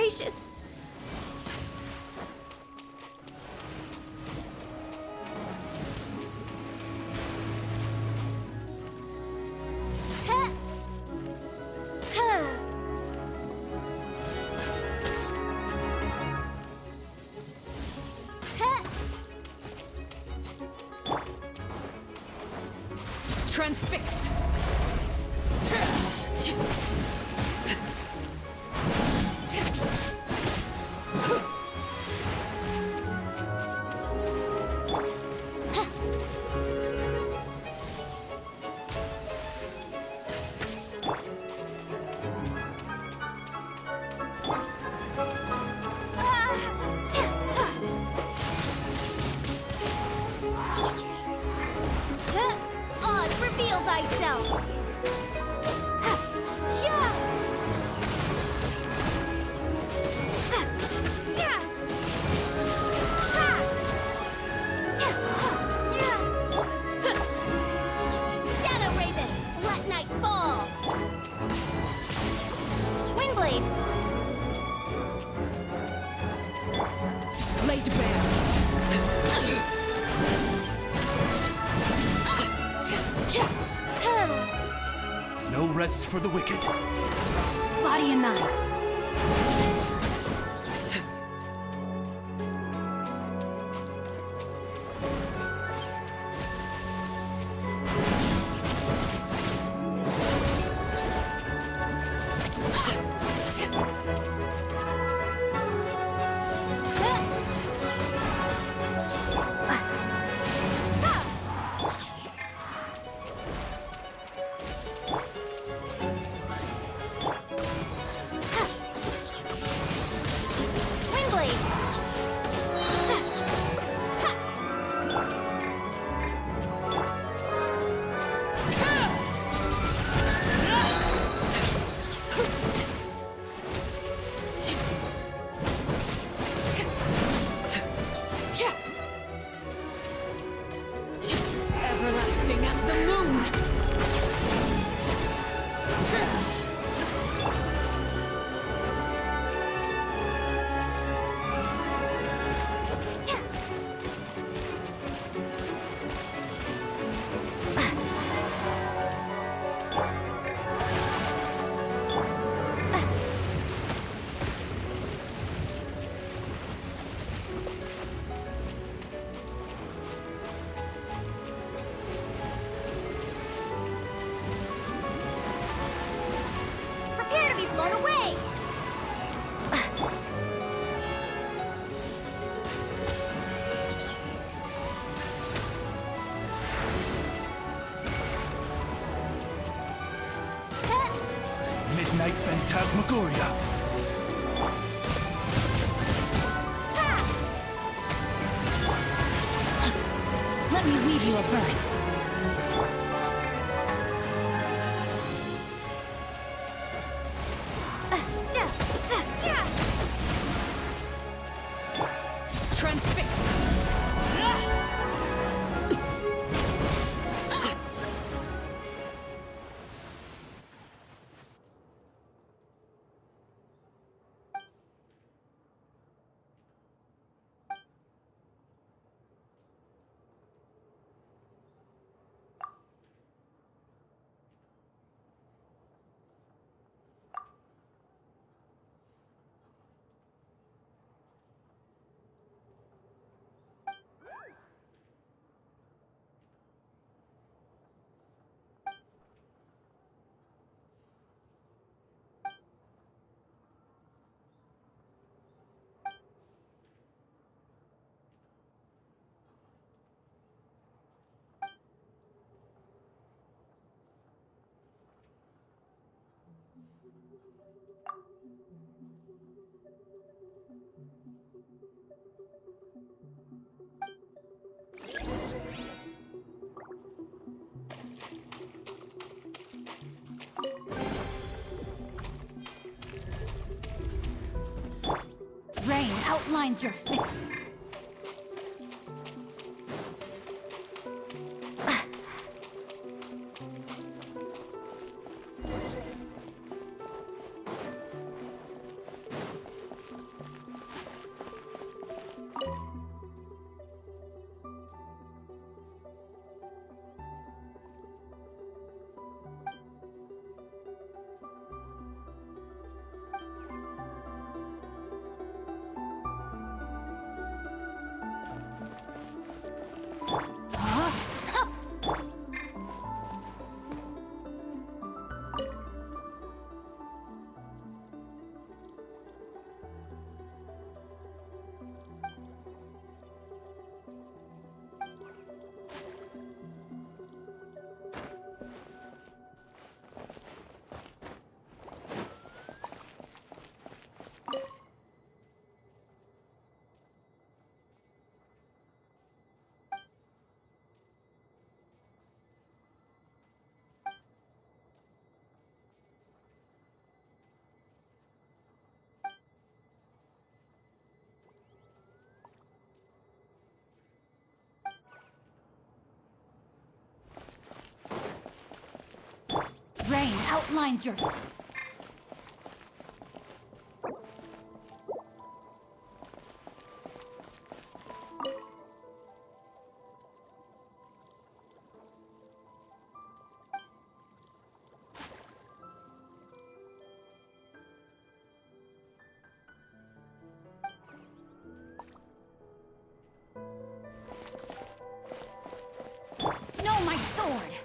gracious! Transfixed! Oz, reveal thyself! Shadow Raven, let night fall! Windblade! Laid bare! No rest for the wicked. Body and nine. Everlasting as the moon! Prepare to be blown away! Midnight Phantasmagoria. Let me weave you a verse. Transfixed! Rain outlines your face. outlines your... No, my sword!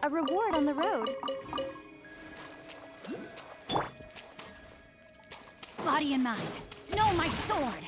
A reward on the road. Body and mind. No, my sword!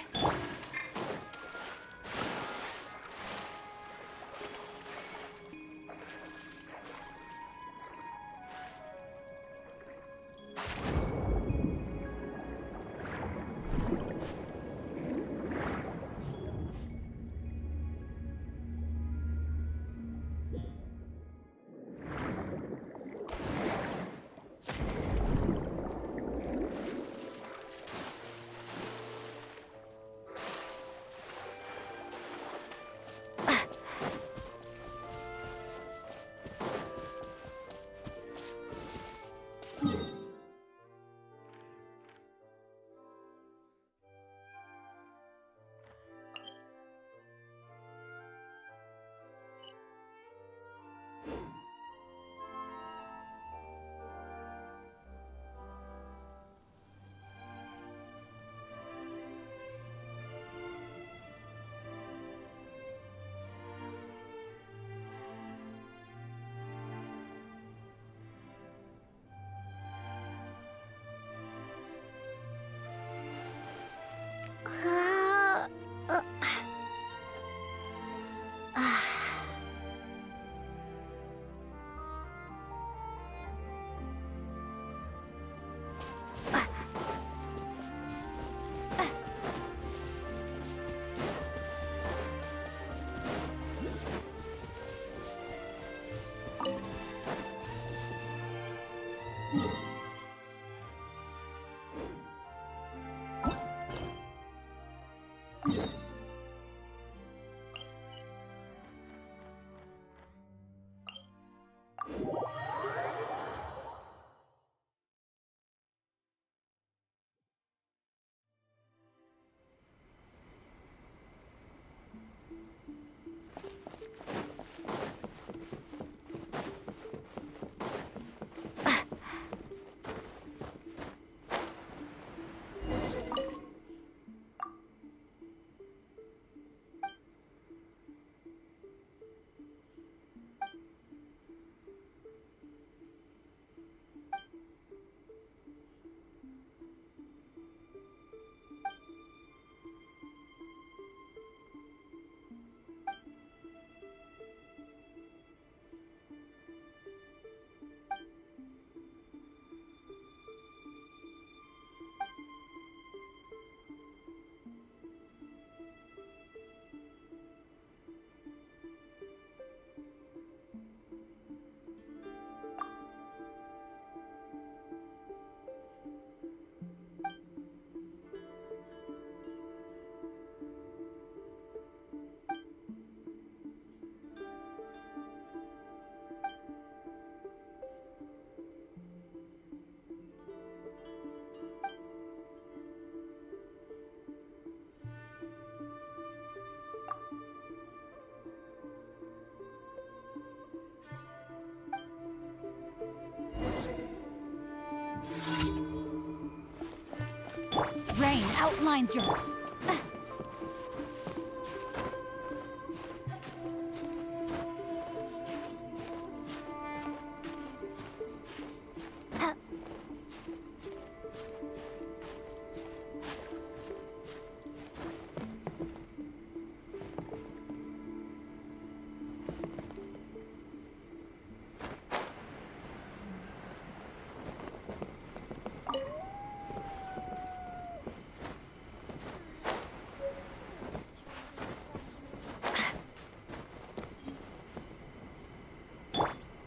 Rain outlines your...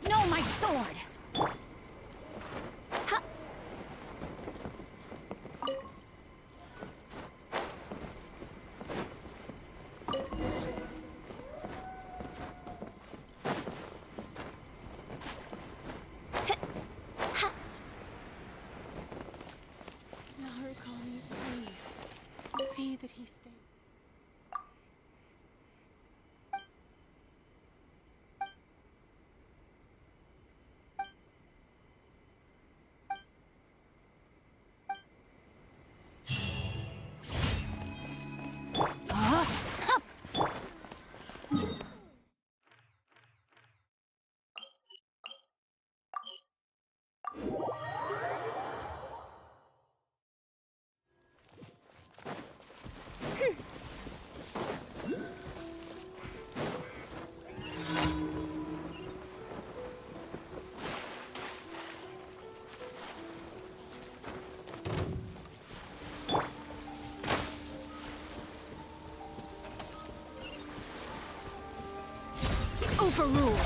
No, my sword! Narukami, please. See that he stays. Overruled!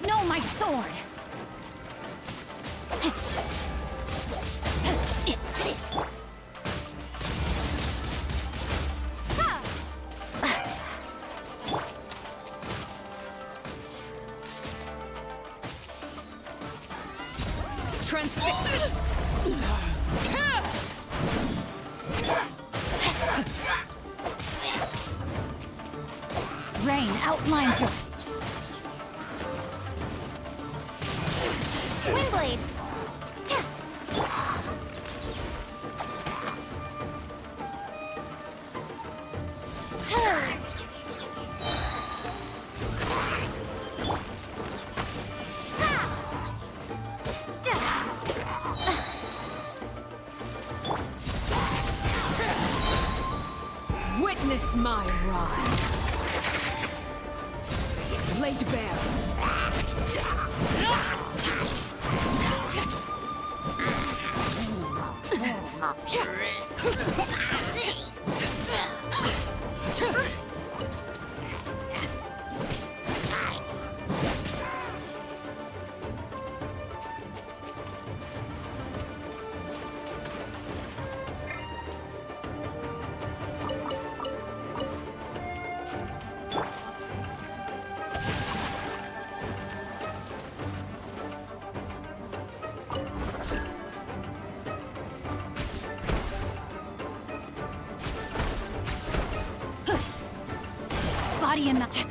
No, my sword! Transfix. Rain outlines your... Windblade! Witness my rise. Laid bare. Body and mind.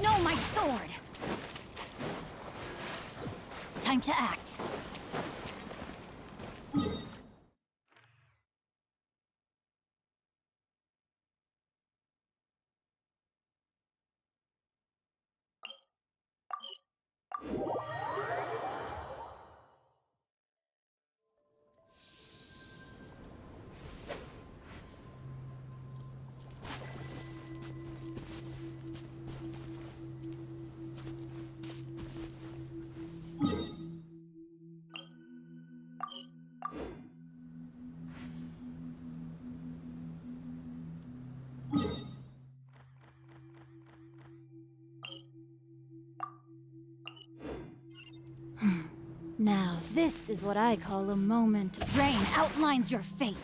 No, my sword! Time to act. Now, this is what I call a moment. Rain outlines your fate.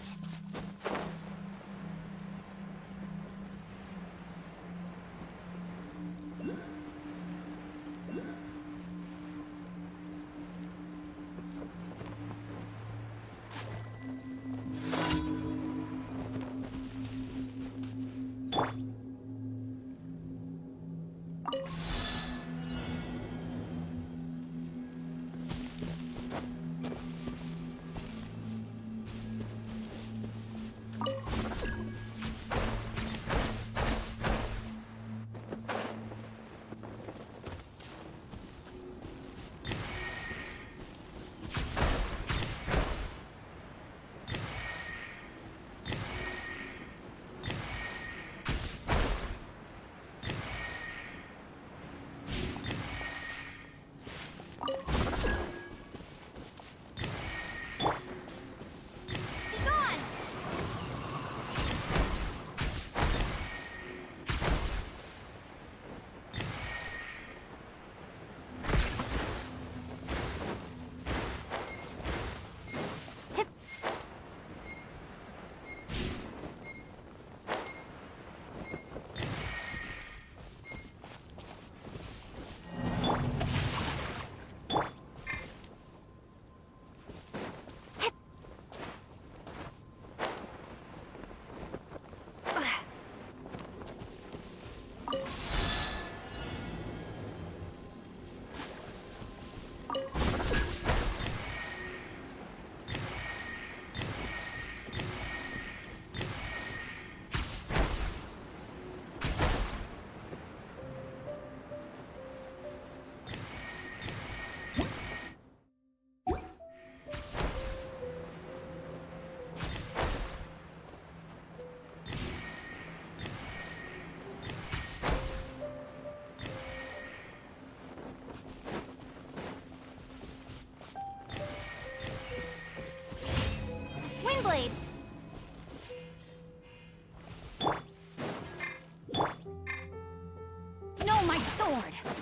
sword.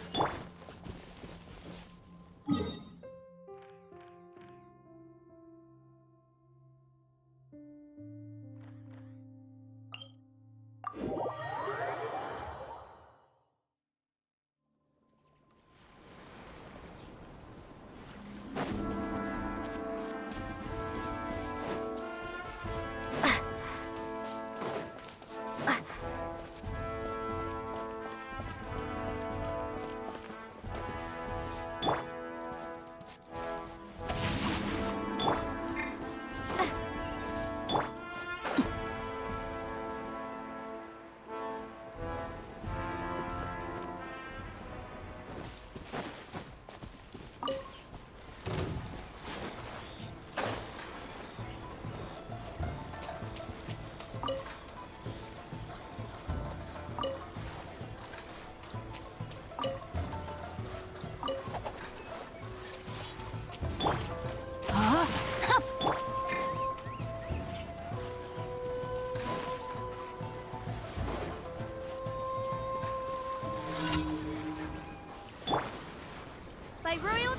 By royal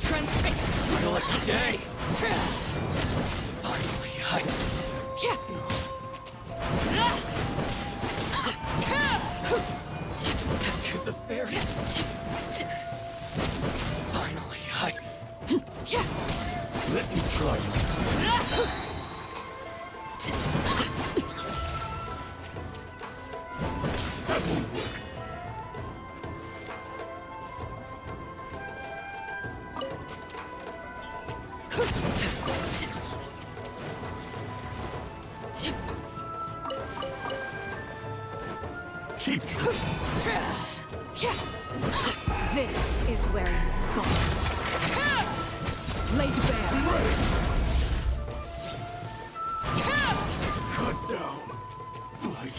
Transfixed! Your lucky day! Finally, to the fairy! Finally, let me try. That won't work. Cheap trick. This is where you fall. Laid bare. Cut down. Like...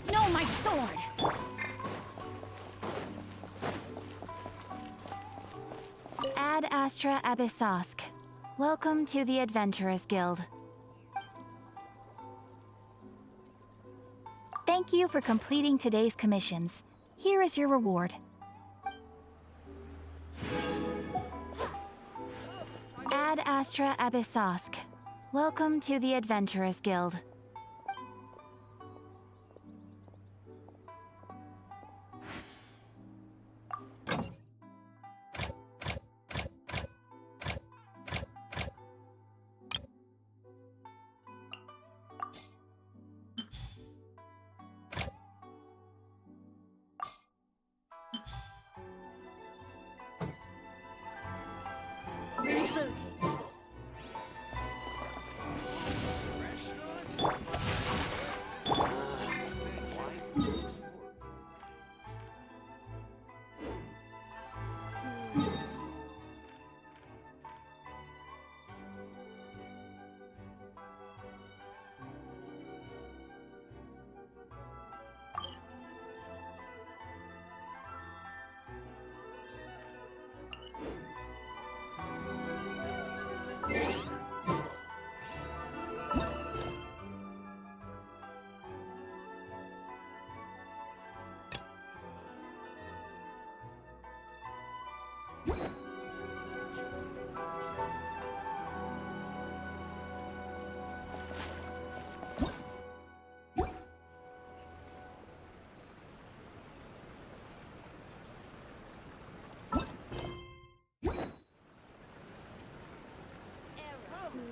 No, my sword! Ad Astra Abyssosk. Welcome to the Adventurers Guild. Thank you for completing today's commissions. Here is your reward. Ad Astra Abyssosk. Welcome to the Adventurers Guild. Rebooting.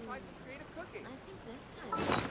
Try some creative cooking. I think this time.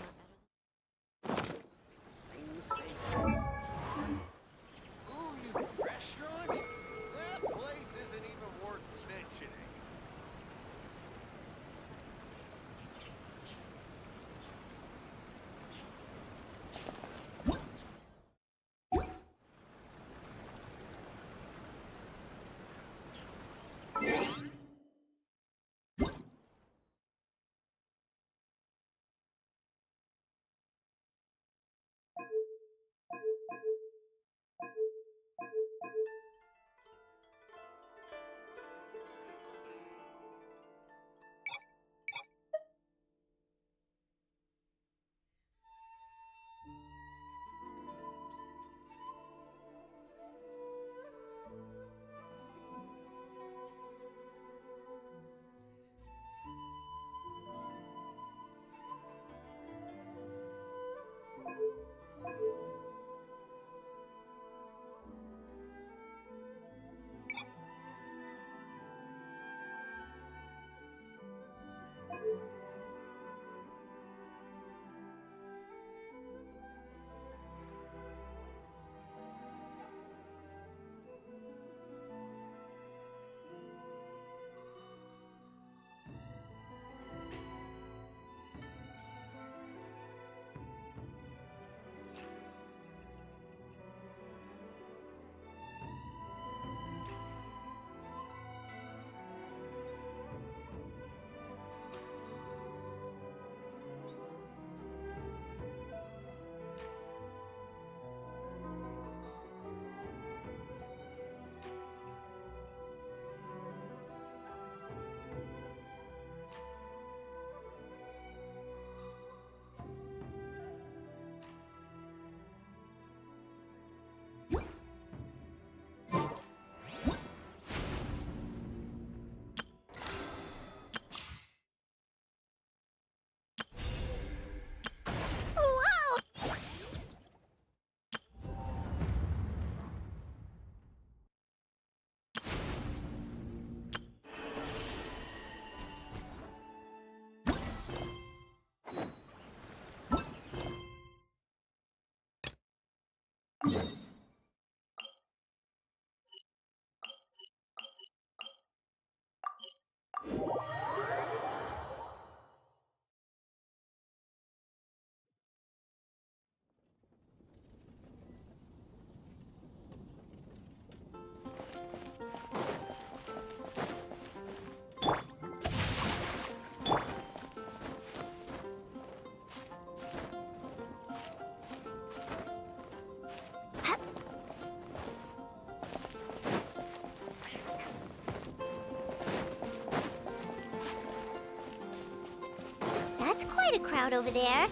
crowd over there.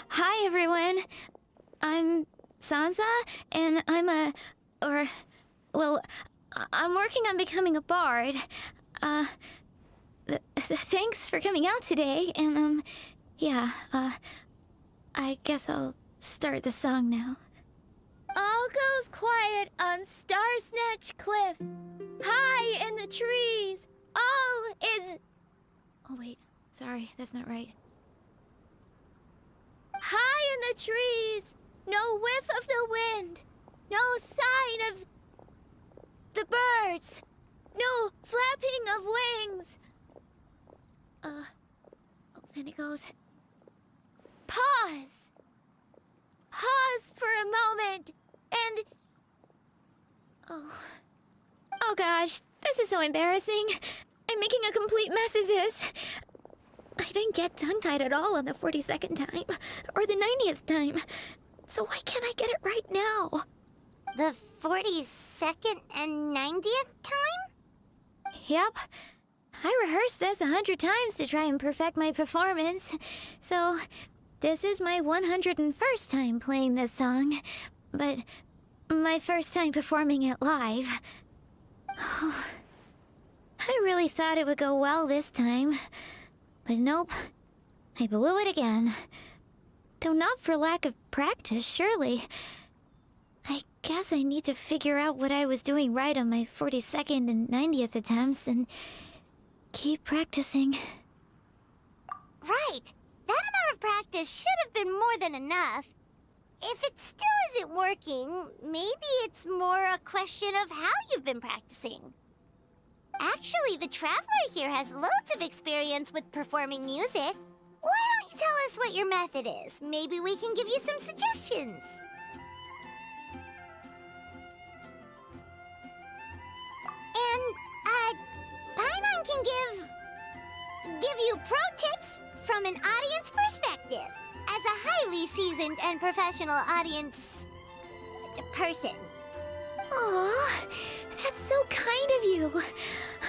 Hi everyone. I'm Sansa, and I'm working on becoming a bard. Thanks for coming out today, and, I guess I'll start the song now. All goes quiet on Star Snatch Cliff. High in the trees, all is... Oh wait, sorry, that's not right. High in the trees, no whiff of the wind, no sign of the birds, no flapping of wings. Then it goes. Pause. Pause for a moment, and... Oh gosh, this is so embarrassing. I'm making a complete mess of this. I didn't get tongue-tied at all on the 42nd time, or the 90th time. So why can't I get it right now? The 42nd and 90th time? Yep. I rehearsed this 100 times to try and perfect my performance. So, this is my 101st time playing this song. But my first time performing it live. I really thought it would go well this time. But nope. I blew it again. Though not for lack of practice, surely. I guess I need to figure out what I was doing right on my 42nd and 90th attempts and keep practicing. Right. That amount of practice should have been more than enough. If it still isn't working, maybe it's more a question of how you've been practicing. Actually, the Traveler here has loads of experience with performing music. Why don't you tell us what your method is? Maybe we can give you some suggestions. And, Paimon can give you pro tips from an audience perspective, as a highly seasoned and professional audience person. Aw, that's so kind of you.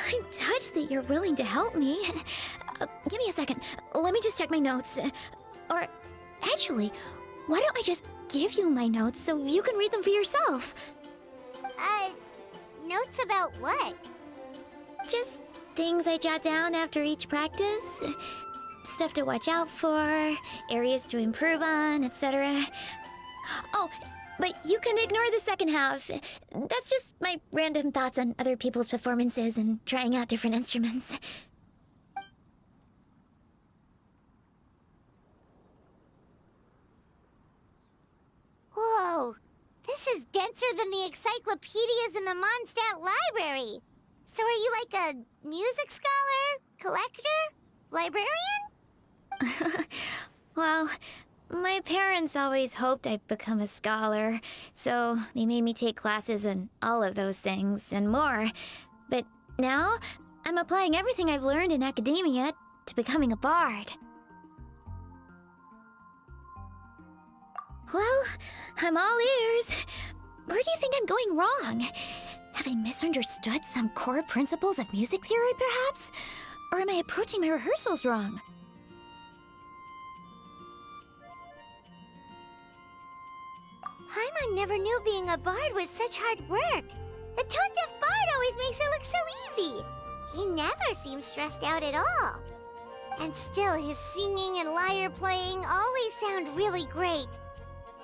I'm touched that you're willing to help me. Give me a second. Let me just check my notes. Or, actually, why don't I just give you my notes so you can read them for yourself? Notes about what? Just things I jot down after each practice. Stuff to watch out for, areas to improve on, etc. Oh, but you can ignore the second half. That's just my random thoughts on other people's performances and trying out different instruments. Whoa, this is denser than the encyclopedias in the Mondstadt library. So are you like a music scholar, collector, librarian? Well, my parents always hoped I'd become a scholar, so they made me take classes in all of those things and more. But now, I'm applying everything I've learned in academia to becoming a bard. Well, I'm all ears. Where do you think I'm going wrong? Have I misunderstood some core principles of music theory, perhaps? Or am I approaching my rehearsals wrong? Paimon never knew being a bard was such hard work. The tone-deaf bard always makes it look so easy. He never seems stressed out at all. And still, his singing and lyre playing always sound really great.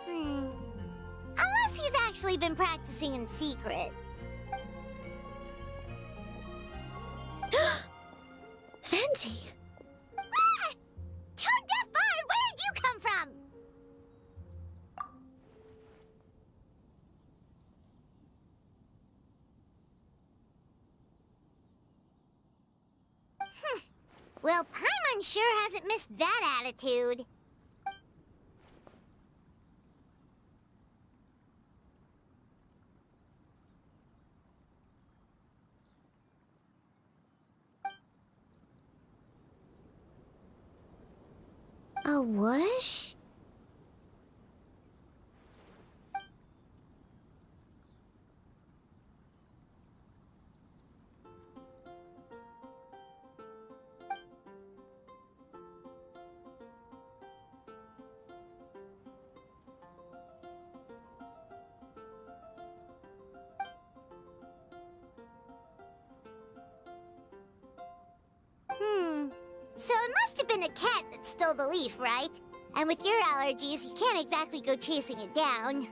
Unless he's actually been practicing in secret. Fenty! Ah! Tone-deaf bard, where did you come from? Well, Paimon sure hasn't missed that attitude. A whoosh? wasn't a cat that stole the leaf, right? And with your allergies, you can't exactly go chasing it down.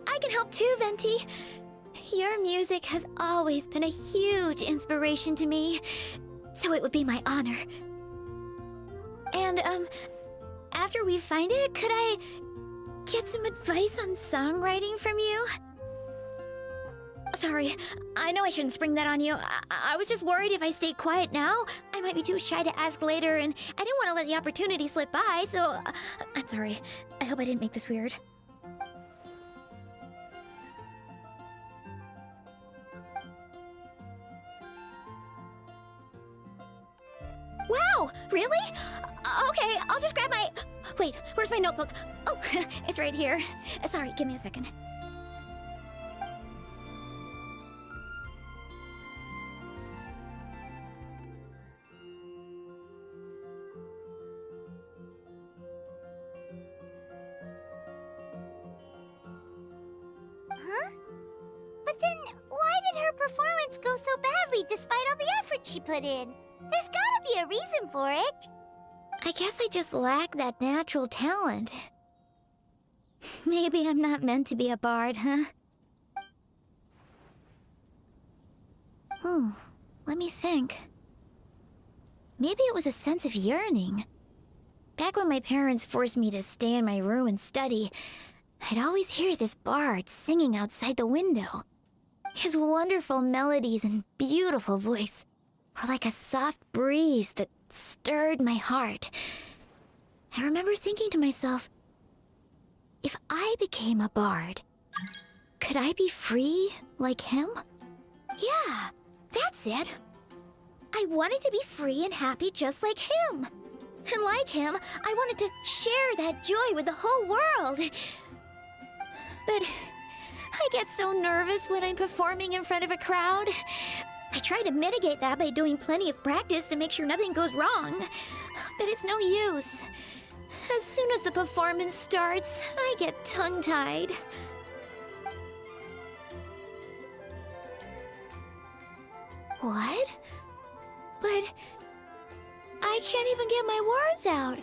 I can help too, Venti. Your music has always been a huge inspiration to me, so it would be my honor. And, after we find it, could I get some advice on songwriting from you? Sorry, I know I shouldn't spring that on you. I was just worried if I stayed quiet now, I might be too shy to ask later, and I didn't want to let the opportunity slip by, so I'm sorry. I hope I didn't make this weird. Wow, really? Okay, I'll just grab my... Wait, where's my notebook? Oh, it's right here. Sorry, give me a second. Huh? But then, why did her performance go so badly despite all the effort she put in? There's gotta be a reason for it. I guess I just lack that natural talent. Maybe I'm not meant to be a bard, huh? Oh, let me think. Maybe it was a sense of yearning. Back when my parents forced me to stay in my room and study, I'd always hear this bard singing outside the window. His wonderful melodies and beautiful voice were like a soft breeze that stirred my heart. I remember thinking to myself, if I became a bard, could I be free like him? Yeah, that's it. I wanted to be free and happy just like him. And like him, I wanted to share that joy with the whole world. But I get so nervous when I'm performing in front of a crowd. I try to mitigate that by doing plenty of practice to make sure nothing goes wrong. But it's no use. As soon as the performance starts, I get tongue-tied. What? But I can't even get my words out.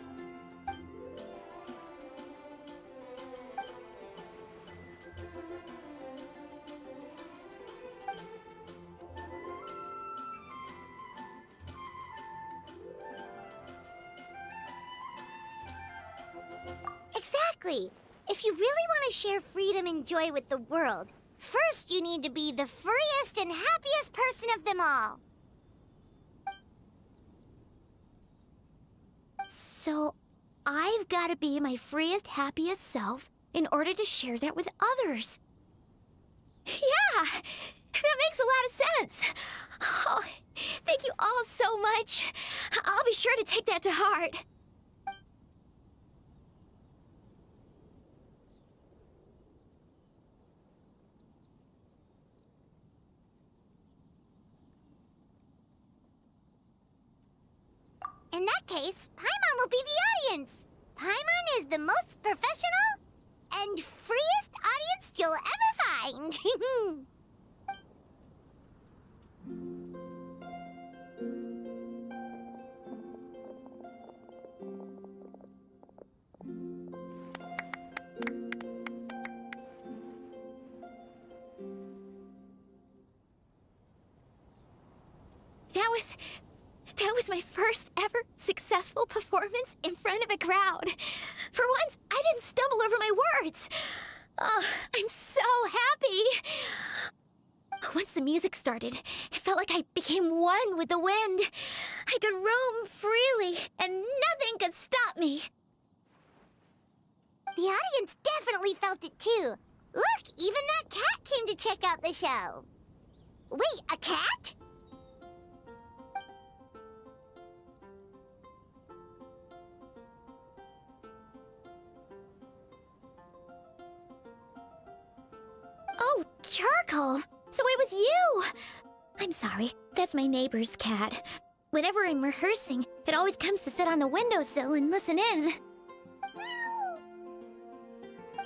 Exactly. If you really want to share freedom and joy with the world, first you need to be the freest and happiest person of them all. So, I've got to be my freest, happiest self in order to share that with others. Yeah! That makes a lot of sense! Oh, thank you all so much. I'll be sure to take that to heart. In that case, Paimon will be the audience. Paimon is the most professional and freest audience you'll ever find. That was my first ever successful performance in front of a crowd. For once, I didn't stumble over my words. Oh, I'm so happy. Once the music started, it felt like I became one with the wind. I could roam freely, and nothing could stop me. The audience definitely felt it too. Look, even that cat came to check out the show. Wait, a cat? Oh, Charcoal! So it was you! I'm sorry, that's my neighbor's cat. Whenever I'm rehearsing, it always comes to sit on the windowsill and listen in.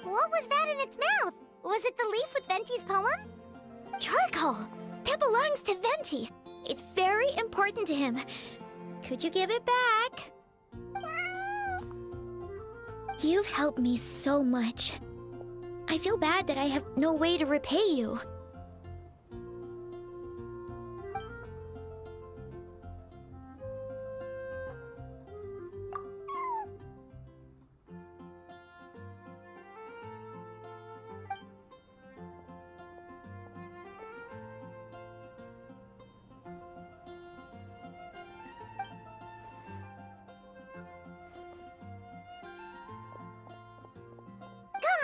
What was that in its mouth? Was it the leaf with Venti's poem? Charcoal! That belongs to Venti. It's very important to him. Could you give it back? You've helped me so much. I feel bad that I have no way to repay you.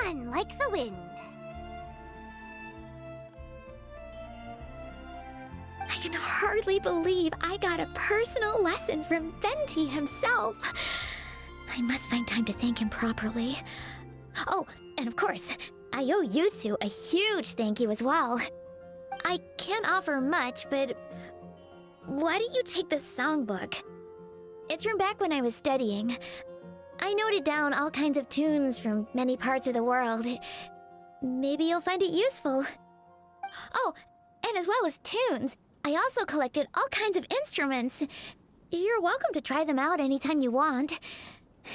Gone like the wind. I can hardly believe I got a personal lesson from Venti himself. I must find time to thank him properly. Oh, and of course, I owe you two a huge thank you as well. I can't offer much, but why don't you take this songbook? It's from back when I was studying. I noted down all kinds of tunes from many parts of the world. Maybe you'll find it useful. Oh, and as well as tunes, I also collected all kinds of instruments. You're welcome to try them out anytime you want.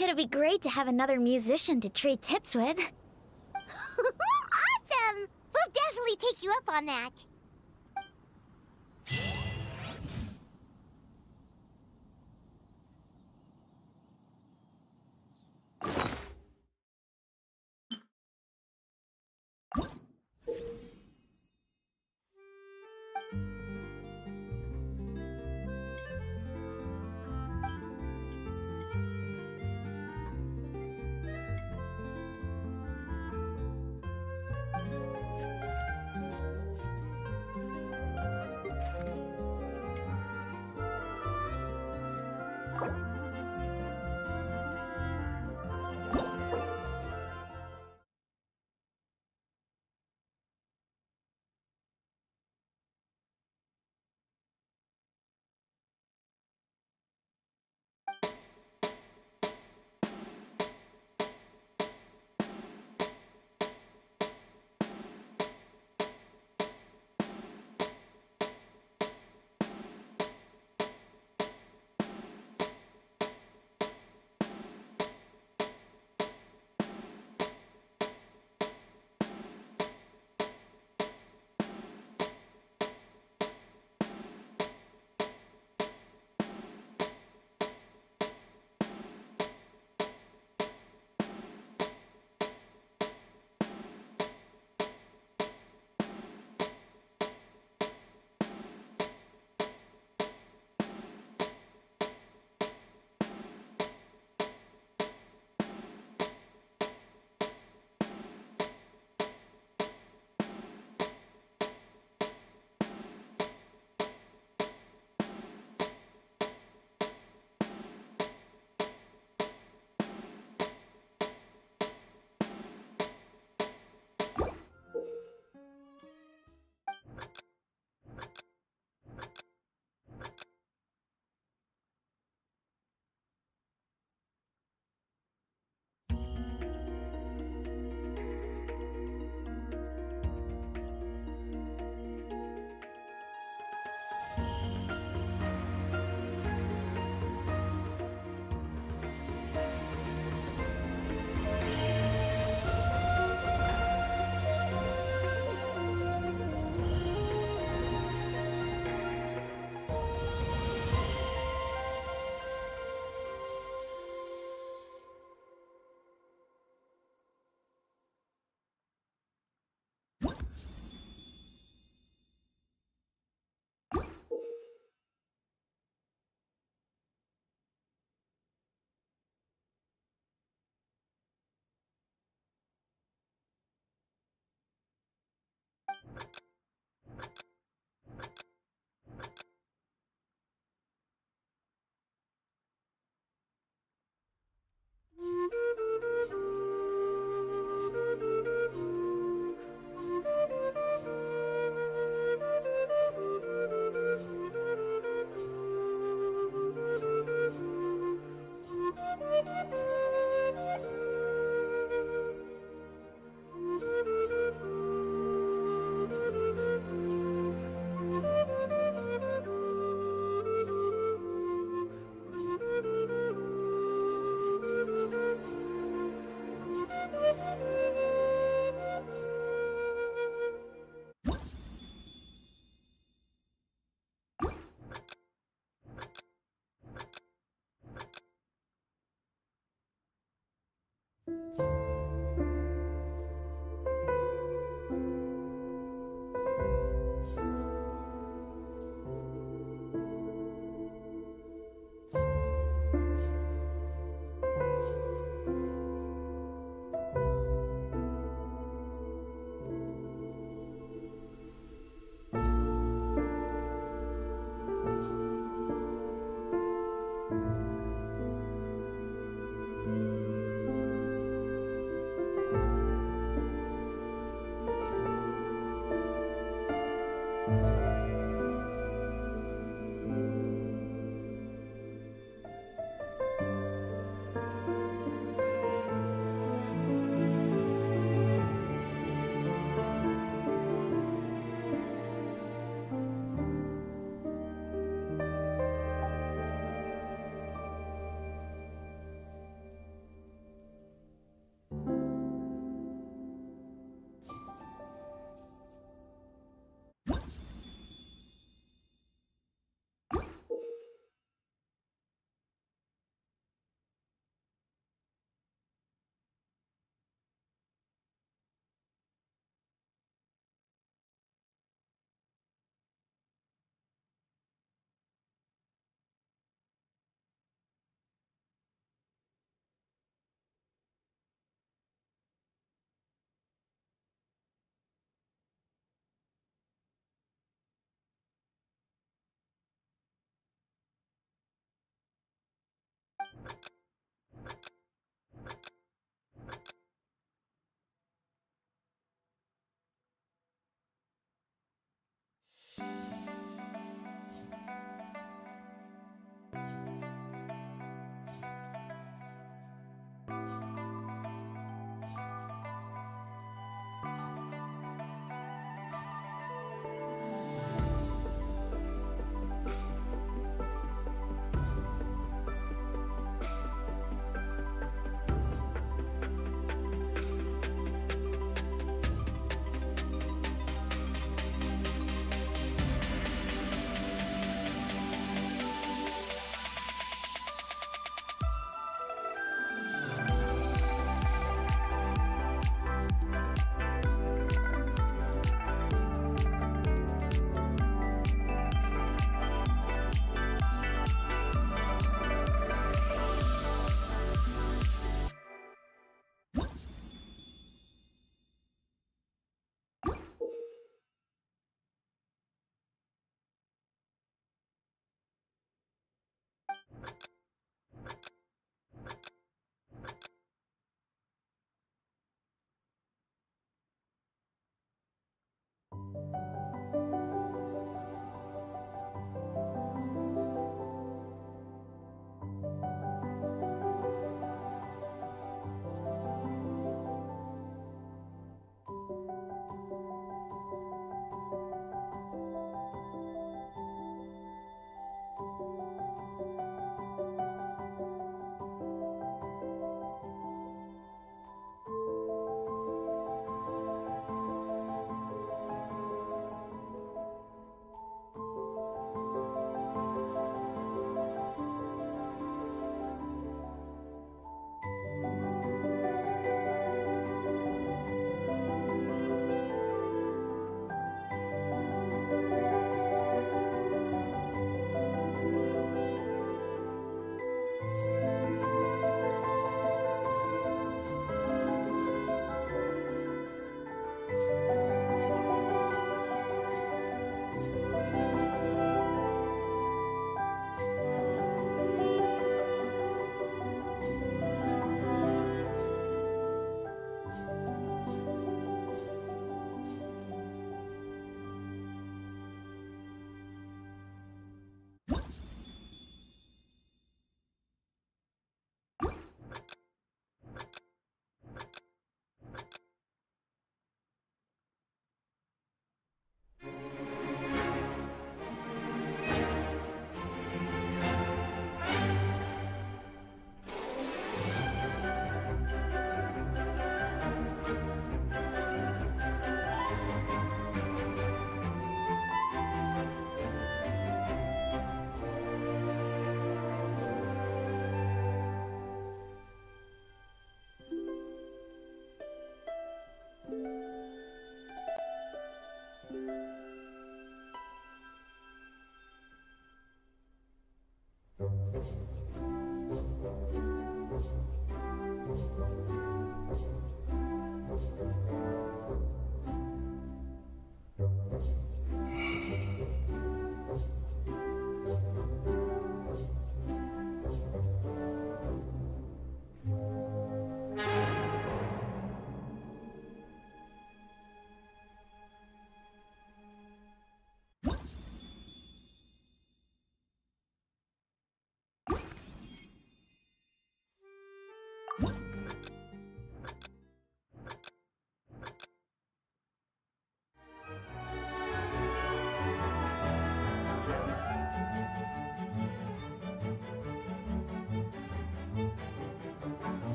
It'll be great to have another musician to trade tips with. Awesome! We'll definitely take you up on that.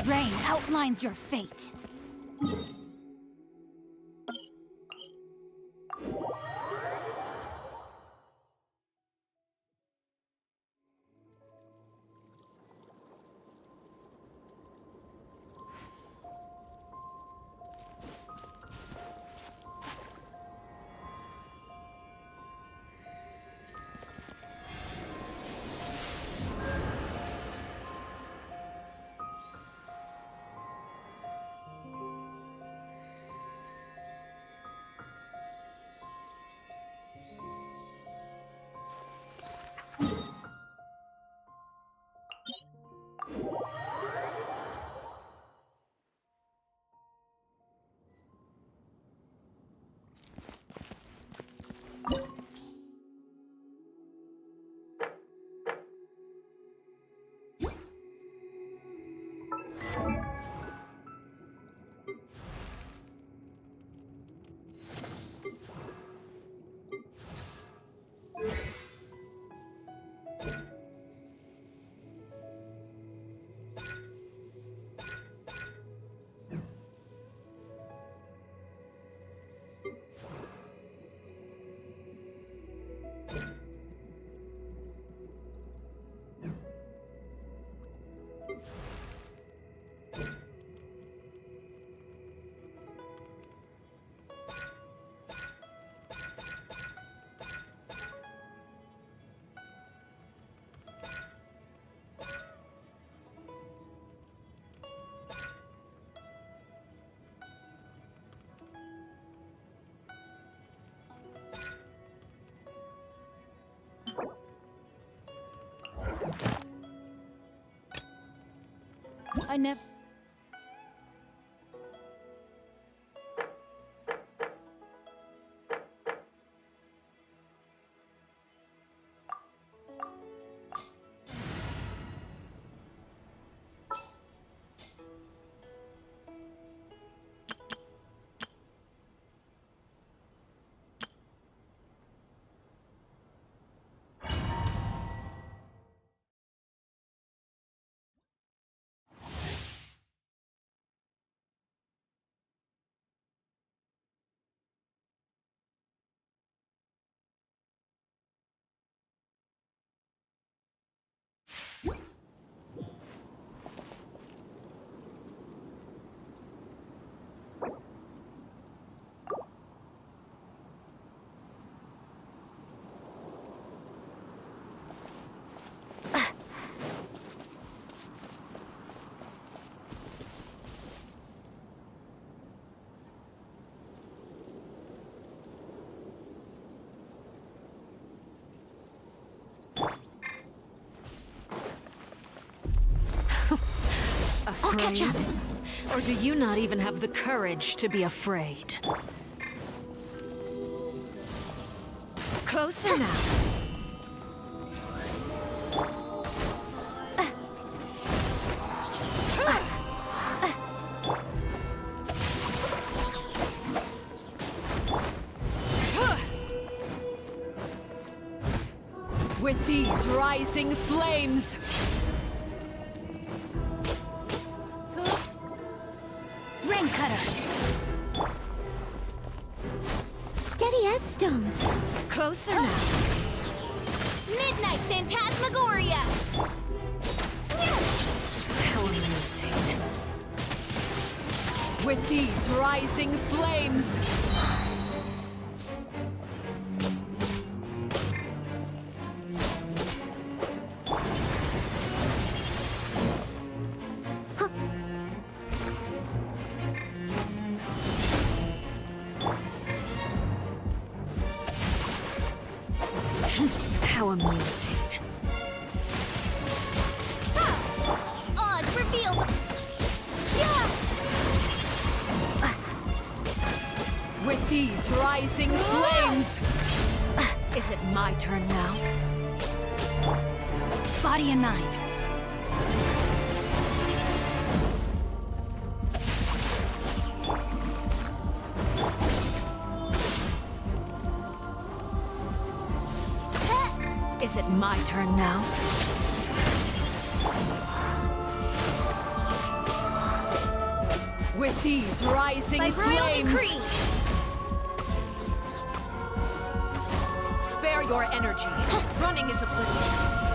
Rain outlines your fate. I never... Afraid? I'll catch up. Or do you not even have the courage to be afraid? Closer now. With these rising flames! Ring cutter. Closer now. Midnight Phantasmagoria! How amusing. With these rising flames. How amusing. Odds revealed! Yeah! With these rising flames. Is it my turn now? Body and mind. Is it my turn now? With these rising By royal flames. decree! Spare your energy. Running is oblivious.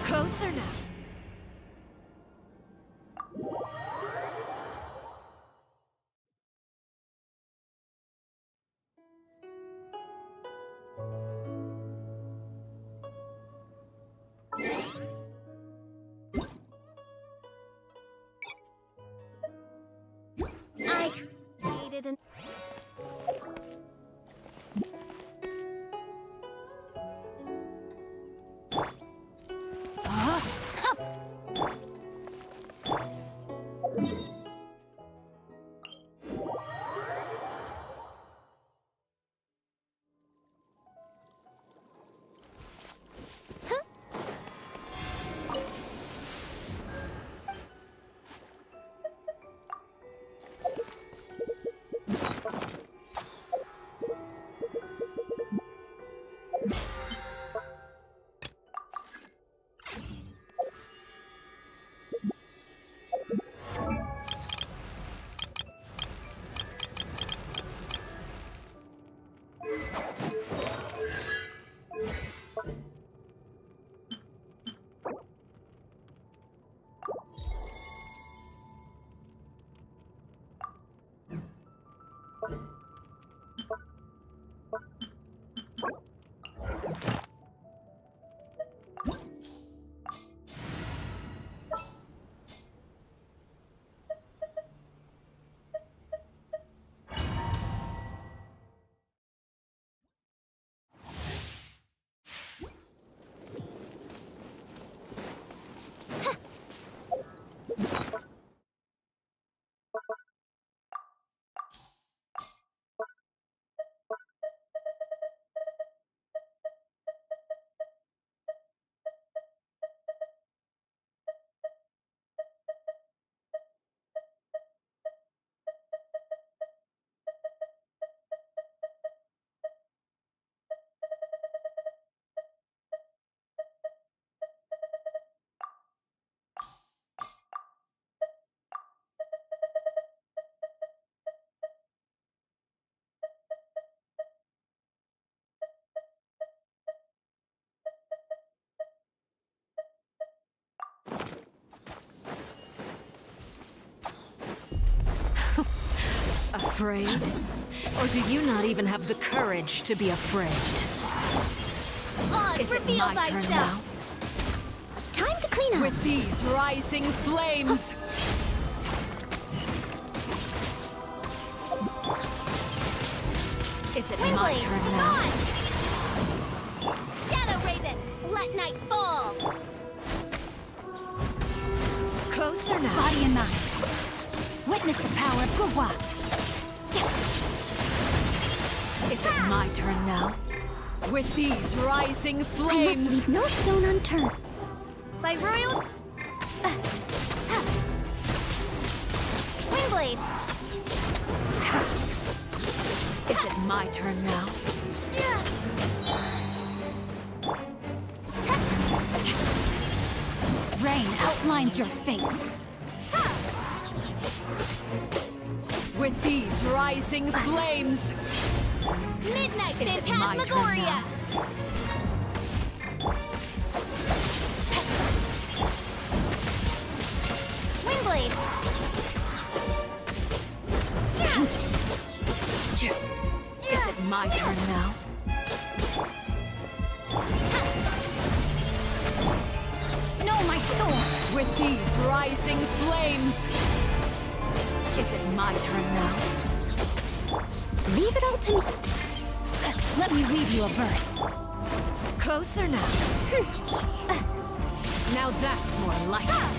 Closer now. I created an... Afraid? Or do you not even have the courage to be afraid? Odds Is it reveal my turn thyself! now? Time to clean up! With these rising flames. Is it my Windblade, turn now? gone! Shadow Raven, let night fall! Closer now. Body and mind. Witness the power of Gua. Is it my turn now? With these rising I must flames. leave no stone unturned. By royal... Windblade! Is it my turn now? Rain outlines your fate. With these rising flames. Midnight Is it my turn Phantasmagoria! now? Windblade! Is it my turn now? No, my sword! With these rising flames! Is it my turn now? Leave it all to me. Let me read you a verse. Closer now. Now that's more like it.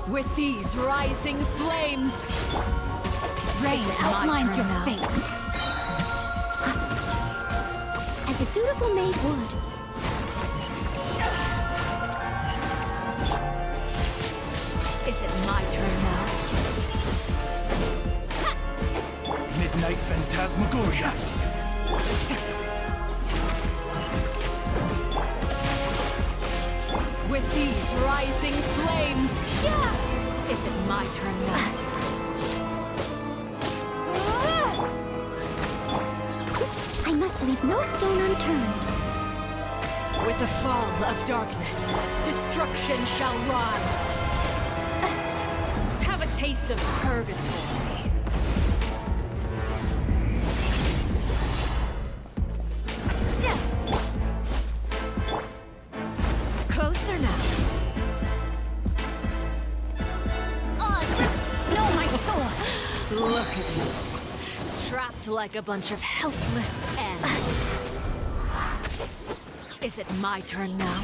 With these rising flames, Rain Is it my outlines turn your now? fate. As a dutiful maid would. is it my turn now? Midnight Phantasmagoria. With these rising flames, is it my turn now? I must leave no stone unturned. With the fall of darkness, destruction shall rise. Have a taste of purgatory. Closer now. No, my sword! Look at you. Trapped like a bunch of helpless animals. Is it my turn now?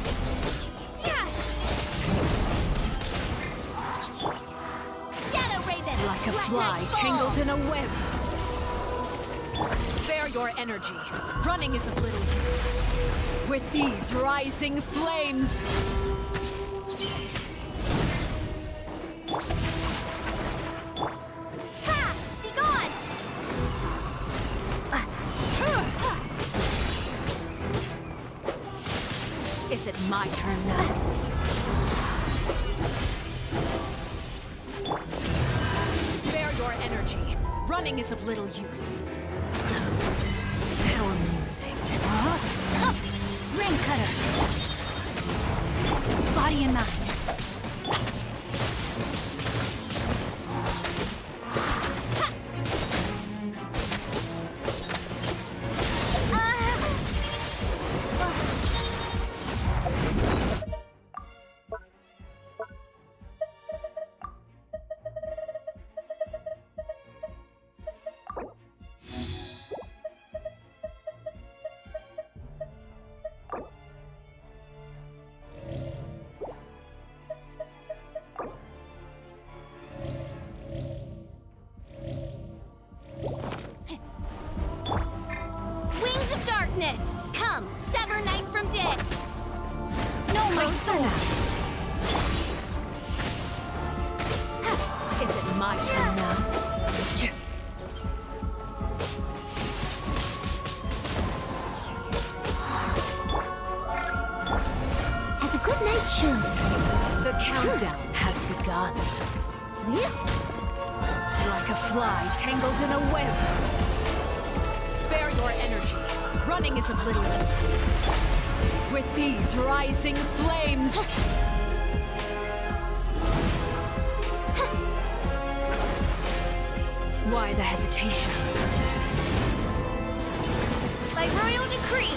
Shadow Raven! Like a let fly night fall. tangled in a web. Spare your energy. Running is of little use. With these rising flames, Ha! Be gone! is it my turn now? Spare your energy. Running is of little use. How amusing. Ring cutter! Body and mind. Wings of darkness! Come, sever night from day! No, my Closer sword! now. Is it my turn now? As a good knight should. The countdown has begun. Like a fly tangled in a web. Spare your energy. Running is of little use. With these rising flames, why the hesitation? By royal decree!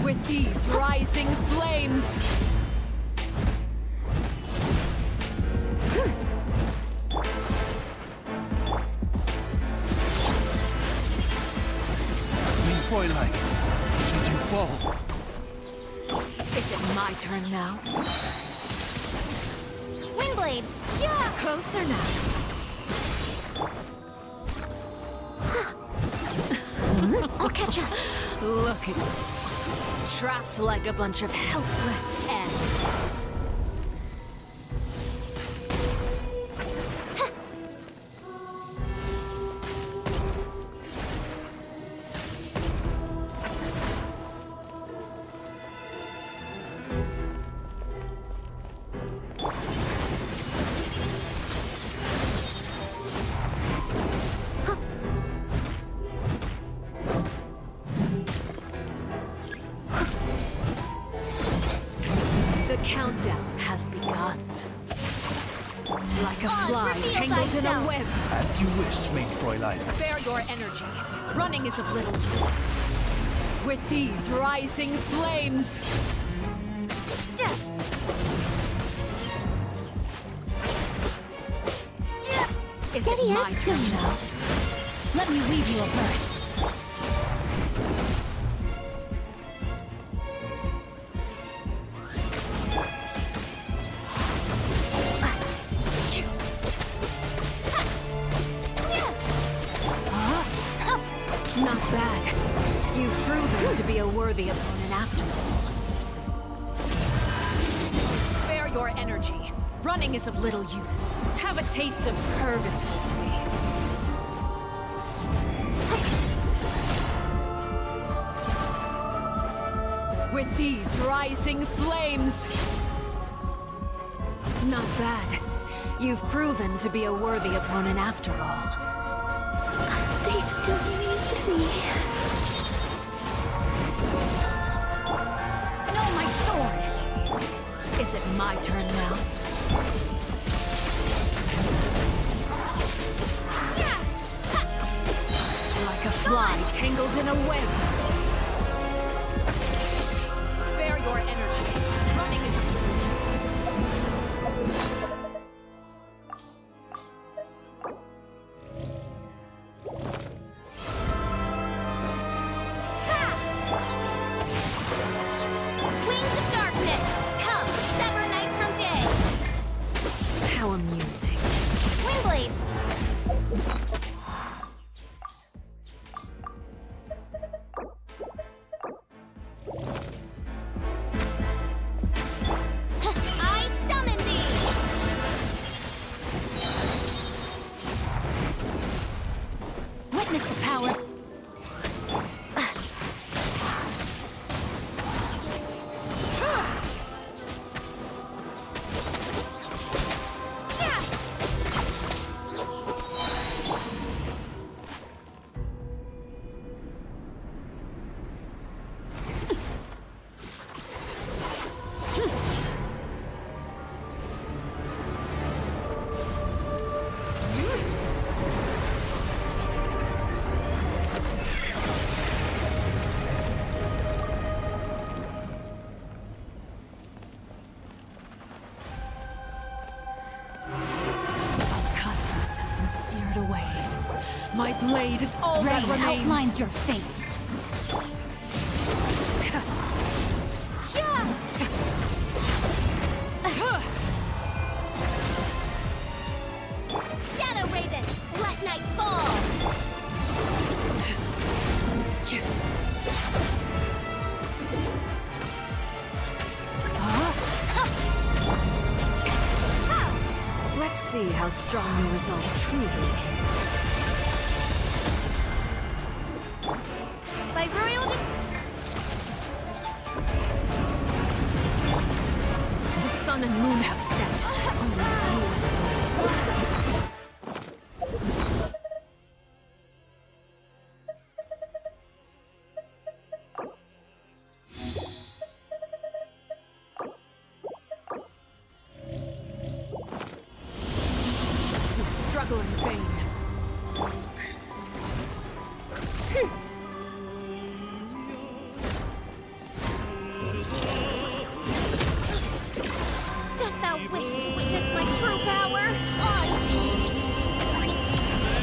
With these rising flames, Wing boy-like. Should you fall? is it my turn now? Windblade! Closer now. I'll catch up. Look at you. Trapped like a bunch of helpless animals. Like a Oz, fly reveal tangled in a thyself. web. As you wish, maid Fräulein. Spare your energy. Running is of little use. With these rising flames, is it Steady my as turn stone, now? Let me weave you a verse. Not bad. You've proven to be a worthy opponent after all. Spare your energy. Running is of little use. Have a taste of purgatory. With these rising flames. Not bad. You've proven to be a worthy opponent after all. They still need me. No, my sword! Is it my turn now? Like a fly tangled in a web. Spare your energy. Running is of little use. Wings of darkness, come, sever night from day. How amusing. Wingblade. I summon thee. Witness the power. Kindness has been seared away. My blade is all Rain that remains. outlines your fate. Shadow Raven, let night fall. Let's see how strong your resolve truly is. By royal The sun and moon have set. You struggle in vain. Doth thou wish to witness my true power? Oz,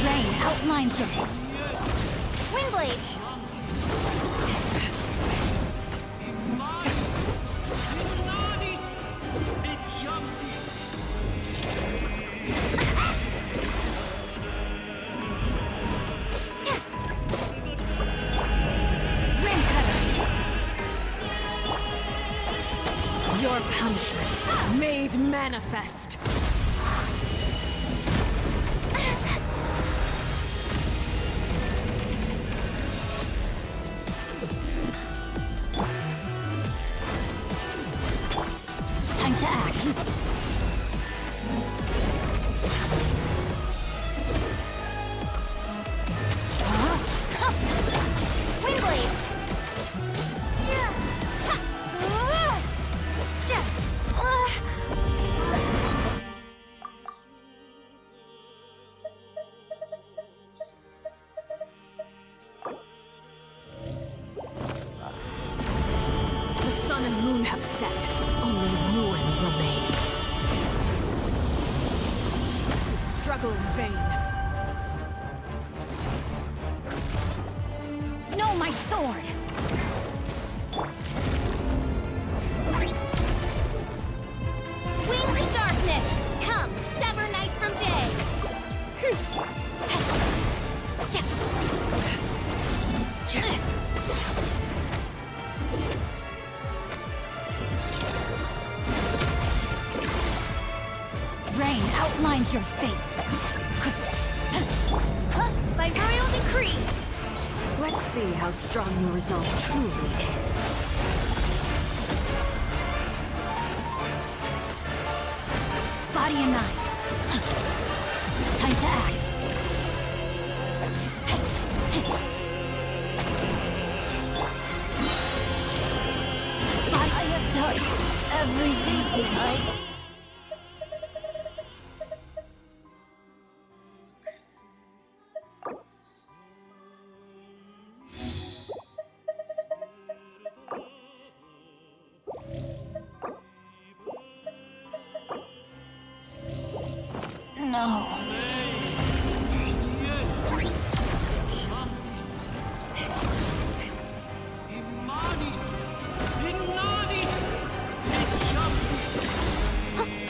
Rain outlines your Wingblade. ring cutter. Your punishment made manifest. Time to act. Wingblade. struggle in vain. No, my sword! Wings of darkness! Come, sever night from day! Rain outlines your fate. By royal decree! Let's see how strong your resolve truly is. Body and mind. Time to act. I have done everything right. No.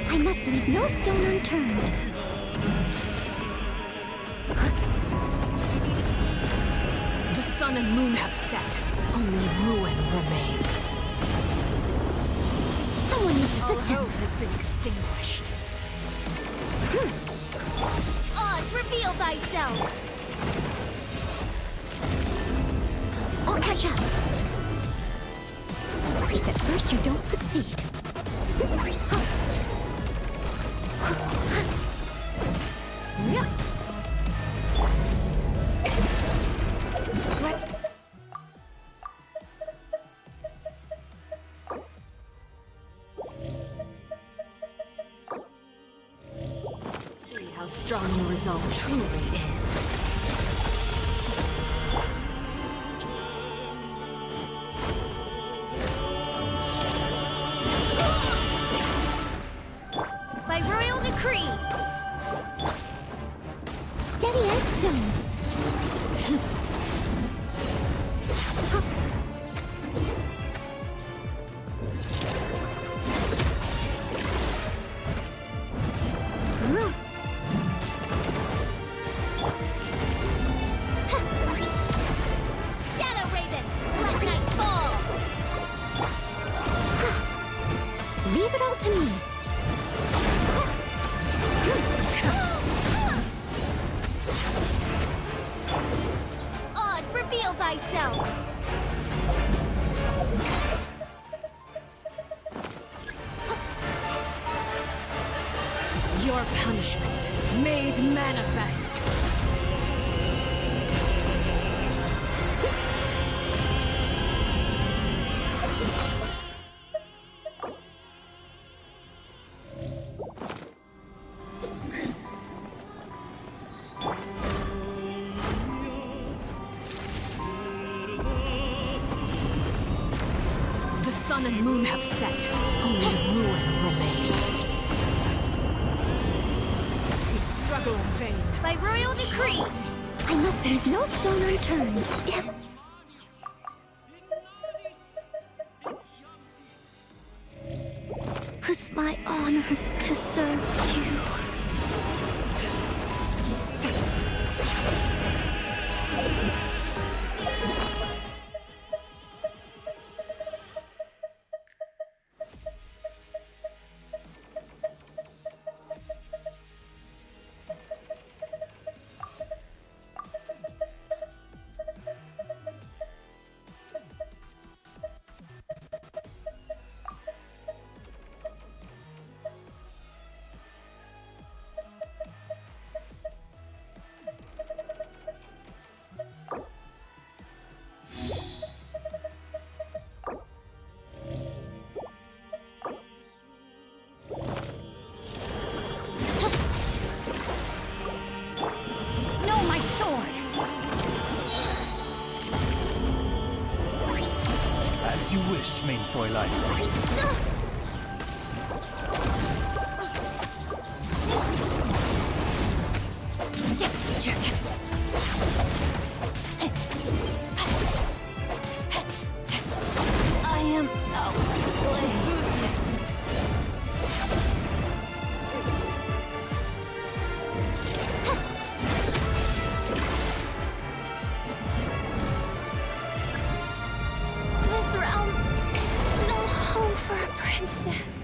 I must leave no stone unturned. The sun and moon have set. Only ruin remains. Someone needs Our hope assistance. has been extinguished. Oz, reveal thyself! I'll catch up. If at first you don't succeed. Let's... see how strong your resolve truly is. By royal decree! Steady as stone. Shadow Raven, let night fall! Leave it all to me. Oz, reveal thyself! Your punishment made manifest. The sun and moon have set. Only ruin remains. We struggle in vain. By royal decree! I must leave no stone unturned. It's my honor to serve you. No, my sword! As you wish, main Fräulein. I am outplayed. Who's next? This realm is no home for a princess.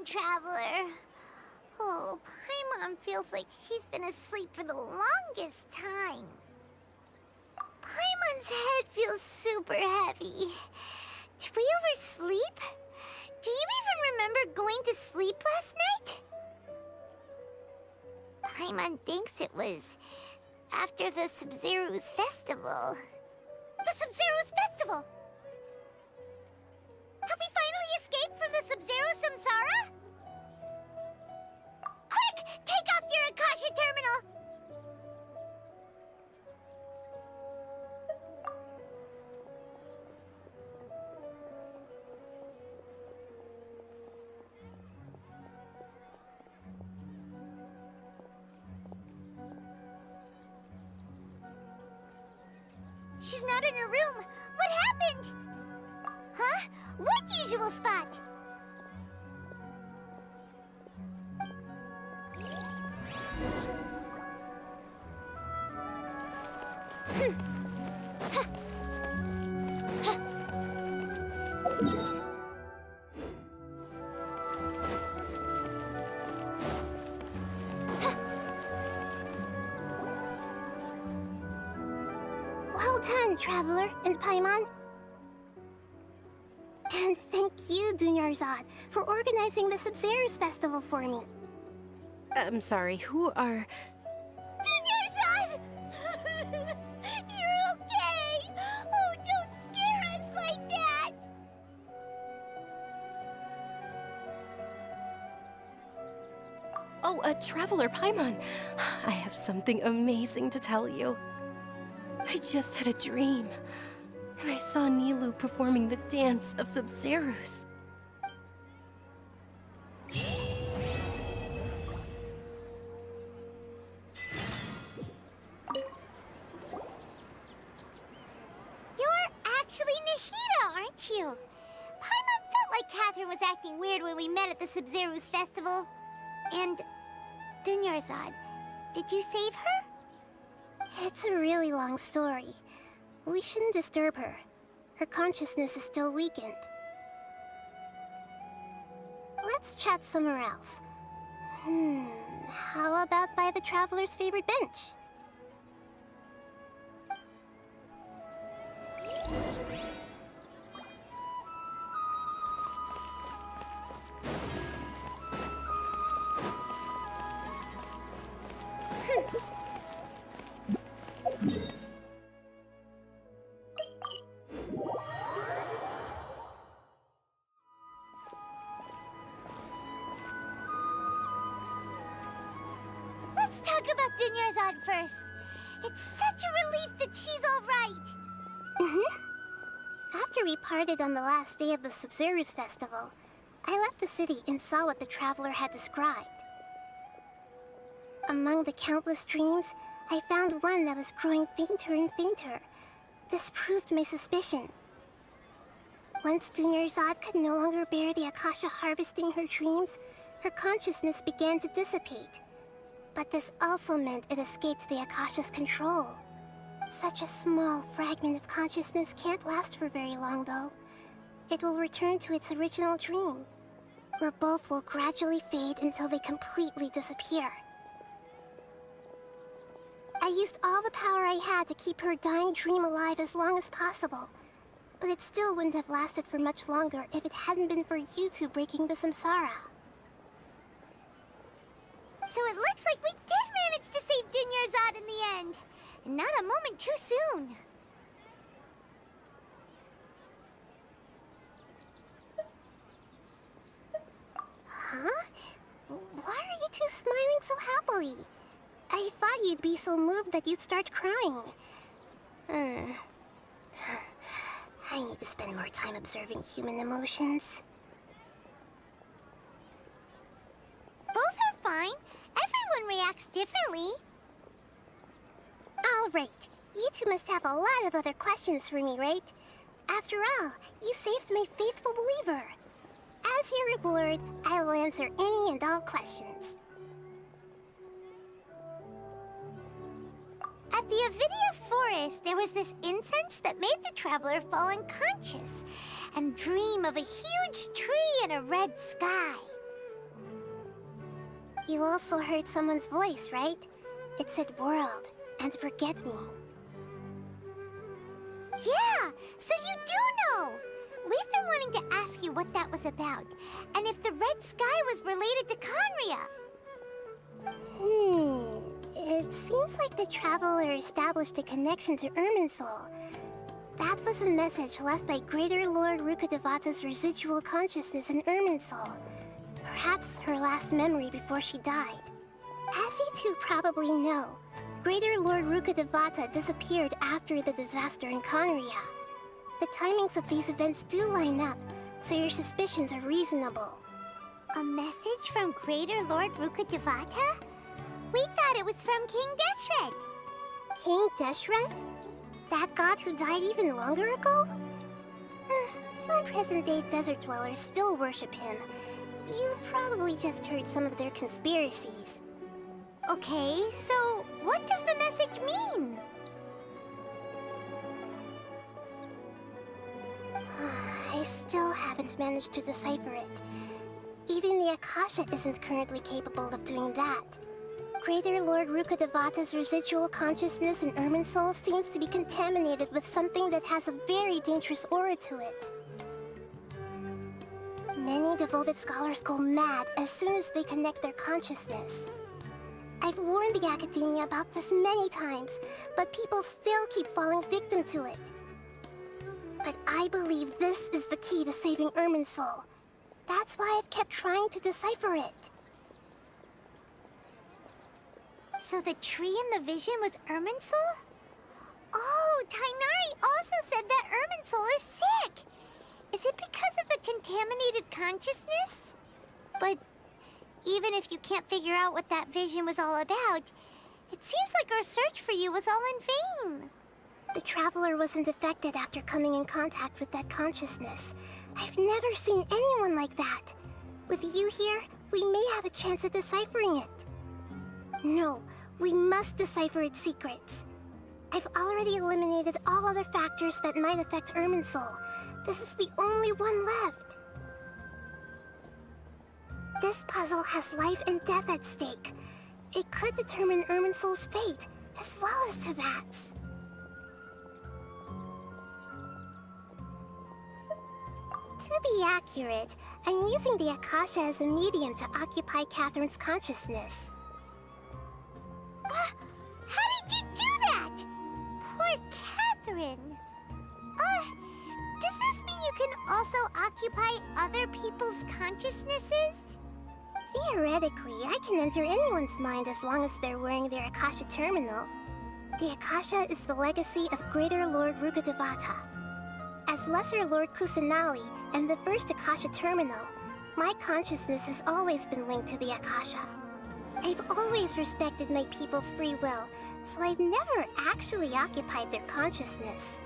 Traveler. Oh, Paimon feels like she's been asleep for the longest time. Paimon's head feels super heavy. Did we oversleep? Do you even remember going to sleep last night? Paimon thinks it was after the Sub-Zero's festival. The Sub-Zero's festival! Have we finally escaped from the Sub-Zero Samsara? Quick! Take off your Akasha terminal! She's not in her room. What happened? Huh? What usual spot? Well done, Traveler and Paimon. And thank you, Dunyarzad, for organizing the Sub-Zero's festival for me. I'm sorry, who are... Dunyarzad! You're okay! Oh, don't scare us like that! Oh, Traveler Paimon. I have something amazing to tell you. I just had a dream, and I saw Nilou performing the dance of Sub-Zeros. You're actually Nahida, aren't you? Paimon felt like Catherine was acting weird when we met at the Sub-Zero's festival. And... Dunyarzad, did you save her? It's a really long story. We shouldn't disturb her. Her consciousness is still weakened. Let's chat somewhere else. How about by the Traveler's favorite bench? Let's talk about Dunyarzad first. It's such a relief that she's all right. After we parted on the last day of the Sub-Zero's festival, I left the city and saw what the Traveler had described. Among the countless dreams, I found one that was growing fainter and fainter. This proved my suspicion. Once Dunyarzad could no longer bear the Akasha harvesting her dreams, her consciousness began to dissipate. But this also meant it escaped the Akasha's control. Such a small fragment of consciousness can't last for very long, though. It will return to its original dream, where both will gradually fade until they completely disappear. I used all the power I had to keep her dying dream alive as long as possible, but it still wouldn't have lasted for much longer if it hadn't been for you two breaking the samsara. So it looks like we did manage to save Dunyarzad in the end. And not a moment too soon. Huh? Why are you two smiling so happily? I thought you'd be so moved that you'd start crying. I need to spend more time observing human emotions. Both are fine. Everyone reacts differently. All right. You two must have a lot of other questions for me, right? After all, you saved my faithful believer. As your reward, I will answer any and all questions. At the Avidia forest, there was this incense that made the traveler fall unconscious and dream of a huge tree and a red sky. You also heard someone's voice, right? It said world and forget me. Yeah, so you do know! We've been wanting to ask you what that was about, and if the red sky was related to Conria. It seems like the Traveler established a connection to Irminsul. That was a message left by Greater Lord Rukkhadevata's residual consciousness in Irminsul. Perhaps her last memory before she died. As you two probably know, Greater Lord Rukkhadevata disappeared after the disaster in Conria. The timings of these events do line up, so your suspicions are reasonable. A message from Greater Lord Rukkhadevata? We thought it was from King Deshret. King Deshret? That god who died even longer ago? Some present-day desert dwellers still worship him. You probably just heard some of their conspiracies. Okay, so what does the message mean? I still haven't managed to decipher it. Even the Akasha isn't currently capable of doing that. Greater Lord Rukkhadevata's residual consciousness in Irminsul seems to be contaminated with something that has a very dangerous aura to it. Many devoted scholars go mad as soon as they connect their consciousness. I've warned the Academia about this many times, but people still keep falling victim to it. But I believe this is the key to saving Irminsul. That's why I've kept trying to decipher it. So the tree in the vision was Irminsul? Oh, Tainari also said that Irminsul is sick! Is it because of the contaminated consciousness? But even if you can't figure out what that vision was all about, it seems like our search for you was all in vain. The Traveler wasn't affected after coming in contact with that consciousness. I've never seen anyone like that. With you here, we may have a chance at deciphering it. No, we must decipher its secrets. I've already eliminated all other factors that might affect Irminsul. This is the only one left. This puzzle has life and death at stake. It could determine Irminsul's fate, as well as Tevat's. To be accurate, I'm using the Akasha as a medium to occupy Catherine's consciousness. How did you do that? Poor Catherine. Does this mean you can also occupy other people's consciousnesses? Theoretically, I can enter anyone's mind as long as they're wearing their Akasha terminal. The Akasha is the legacy of Greater Lord Rukkhadevata. As Lesser Lord Kusanali and the first Akasha terminal, my consciousness has always been linked to the Akasha. I've always respected my people's free will, so I've never actually occupied their consciousness.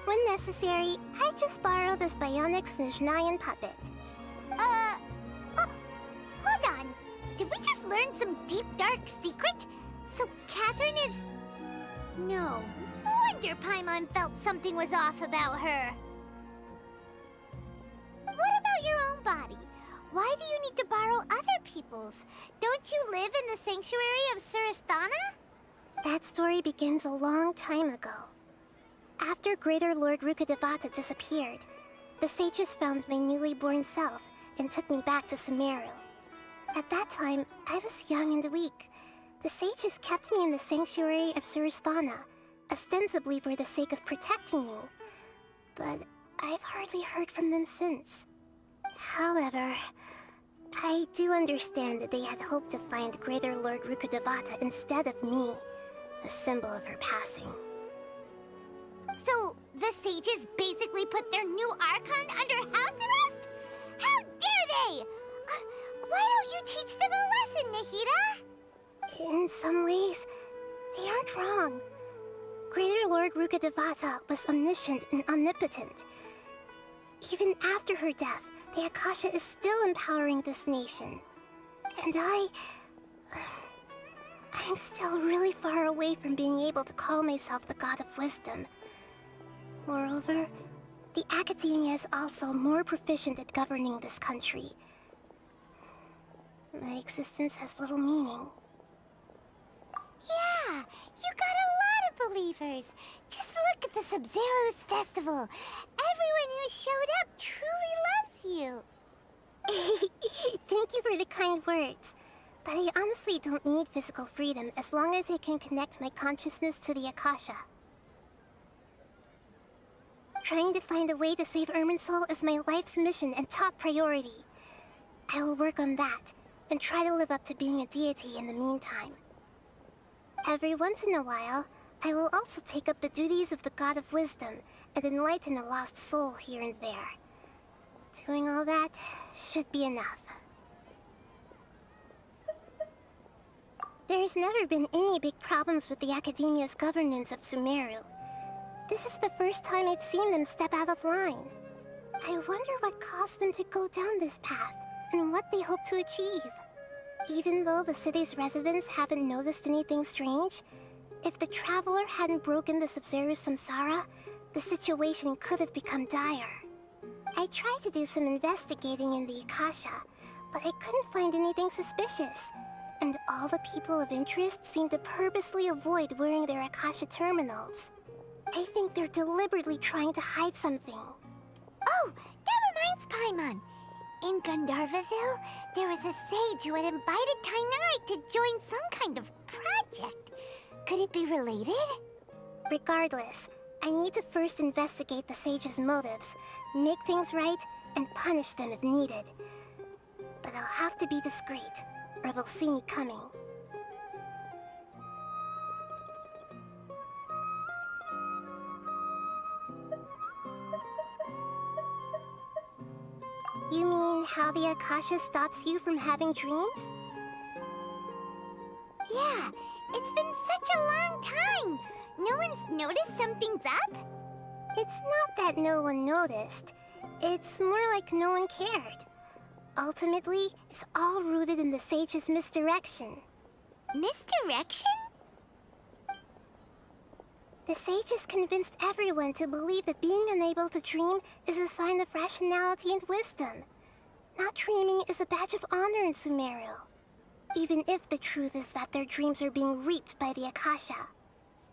When necessary, I just borrow this bionic Snezhnayan puppet. Hold on. Did we just learn some deep, dark secret? So Catherine is... No wonder Paimon felt something was off about her. What about your own body? Why do you need to borrow other people's? Don't you live in the sanctuary of Surasthana? That story begins a long time ago. After Greater Lord Rukkhadevata disappeared, the sages found my newly born self and took me back to Sumeru. At that time, I was young and weak. The sages kept me in the sanctuary of Surasthana, ostensibly for the sake of protecting me. But I've hardly heard from them since. However, I do understand that they had hoped to find Greater Lord Rukkhadevata instead of me, a symbol of her passing. So, the sages basically put their new Archon under house arrest? How dare they! Why don't you teach them a lesson, Nahida? In some ways, they aren't wrong. Greater Lord Rukkhadevata was omniscient and omnipotent. Even after her death, the Akasha is still empowering this nation. And I'm still really far away from being able to call myself the God of Wisdom. Moreover, the Academia is also more proficient at governing this country. my existence has little meaning. Yeah, you got a lot of believers. Just look at the Sub-Zero's festival. Everyone who showed up truly loves you. Thank you for the kind words. But I honestly don't need physical freedom as long as I can connect my consciousness to the Akasha. Trying to find a way to save Irminsul is my life's mission and top priority. I will work on that, and try to live up to being a deity in the meantime. Every once in a while, I will also take up the duties of the God of Wisdom and enlighten a lost soul here and there. Doing all that should be enough. There's never been any big problems with the Academia's governance of Sumeru. This is the first time I've seen them step out of line. I wonder what caused them to go down this path, and what they hope to achieve. Even though the city's residents haven't noticed anything strange, if the Traveler hadn't broken the Sub-Zero's samsara, the situation could have become dire. I tried to do some investigating in the Akasha, but I couldn't find anything suspicious. And all the people of interest seem to purposely avoid wearing their Akasha terminals. I think they're deliberately trying to hide something. Oh, that reminds Paimon. In Gandharvaville, there was a sage who had invited Tainari to join some kind of project. Could it be related? Regardless, I need to first investigate the sage's motives, make things right, and punish them if needed. But I'll have to be discreet, or they'll see me coming. You mean how the Akasha stops you from having dreams? Yeah, it's been such a long time. No one's noticed something's up? It's not that no one noticed. It's more like no one cared. Ultimately, it's all rooted in the sage's misdirection. Misdirection? The sage has convinced everyone to believe that being unable to dream is a sign of rationality and wisdom. Not dreaming is a badge of honor in Sumeru, even if the truth is that their dreams are being reaped by the Akasha.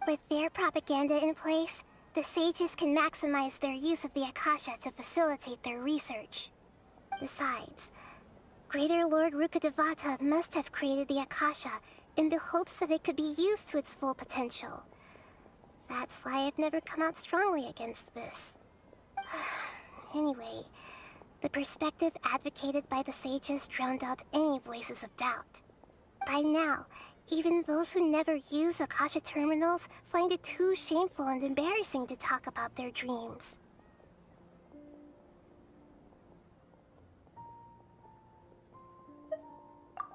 With their propaganda in place, the sages can maximize their use of the Akasha to facilitate their research. Besides, Greater Lord Rukkhadevata must have created the Akasha in the hopes that it could be used to its full potential. That's why I've never come out strongly against this. Anyway, the perspective advocated by the sages drowned out any voices of doubt. By now, even those who never use Akasha terminals find it too shameful and embarrassing to talk about their dreams.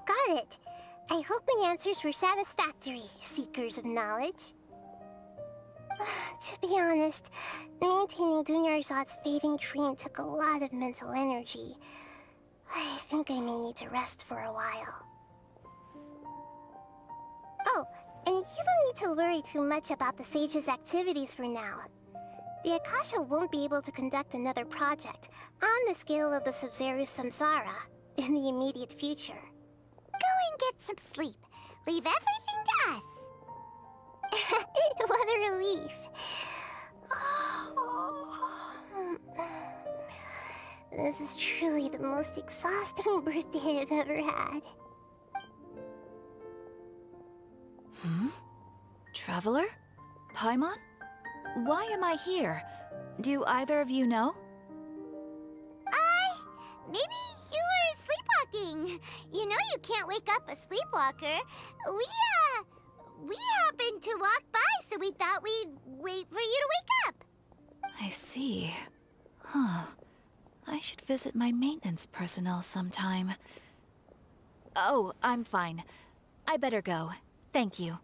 Got it. I hope my answers were satisfactory, seekers of knowledge. To be honest, maintaining Dunyarzad's fading dream took a lot of mental energy. I think I may need to rest for a while. Oh, and you don't need to worry too much about the sage's activities for now. The Akasha won't be able to conduct another project on the scale of the Sub-Zero's samsara in the immediate future. Go and get some sleep. Leave everything to us. What a relief. This is truly the most exhausting birthday I've ever had. Traveler? Paimon? Why am I here? Do either of you know? Maybe you were sleepwalking. You know you can't wake up a sleepwalker. We happened to walk by, so we thought we'd wait for you to wake up. I see. Huh. I should visit my maintenance personnel sometime. Oh, I'm fine. I better go. Thank you.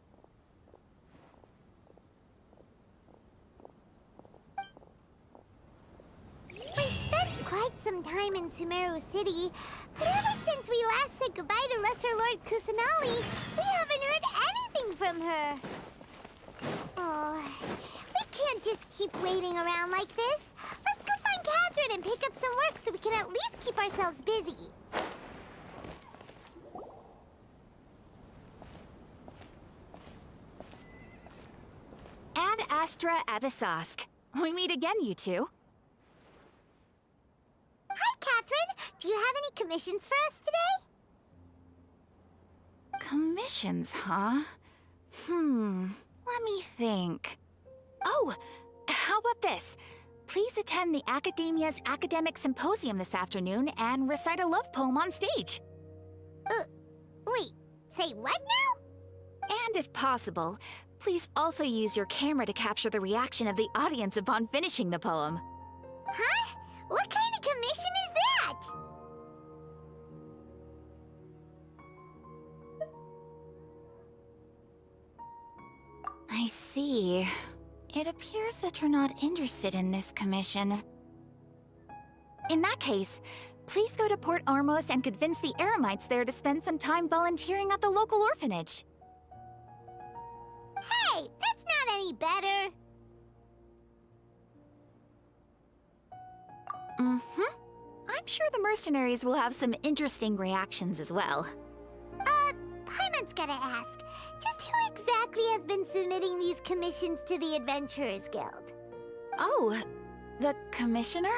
We've spent quite some time in Sumeru City, but ever since we last said goodbye to Lesser Lord Kusanali, we haven't heard anything from her. Oh, we can't just keep waiting around like this. Let's go find Catherine and pick up some work so we can at least keep ourselves busy. Astra Avisask. We meet again, you two. Hi, Catherine. Do you have any commissions for us today? Commissions, huh? Let me think. Oh, how about this? Please attend the Academia's Academic Symposium this afternoon and recite a love poem on stage. Wait, say what now? And if possible, please also use your camera to capture the reaction of the audience upon finishing the poem. Huh? What kind of commission is that? I see. It appears that you're not interested in this commission. In that case, please go to Port Ormos and convince the Eremites there to spend some time volunteering at the local orphanage. Hey, that's not any better. I'm sure the mercenaries will have some interesting reactions as well. Paimon's gotta ask, just who exactly has been submitting these commissions to the Adventurers Guild? Oh, the commissioner?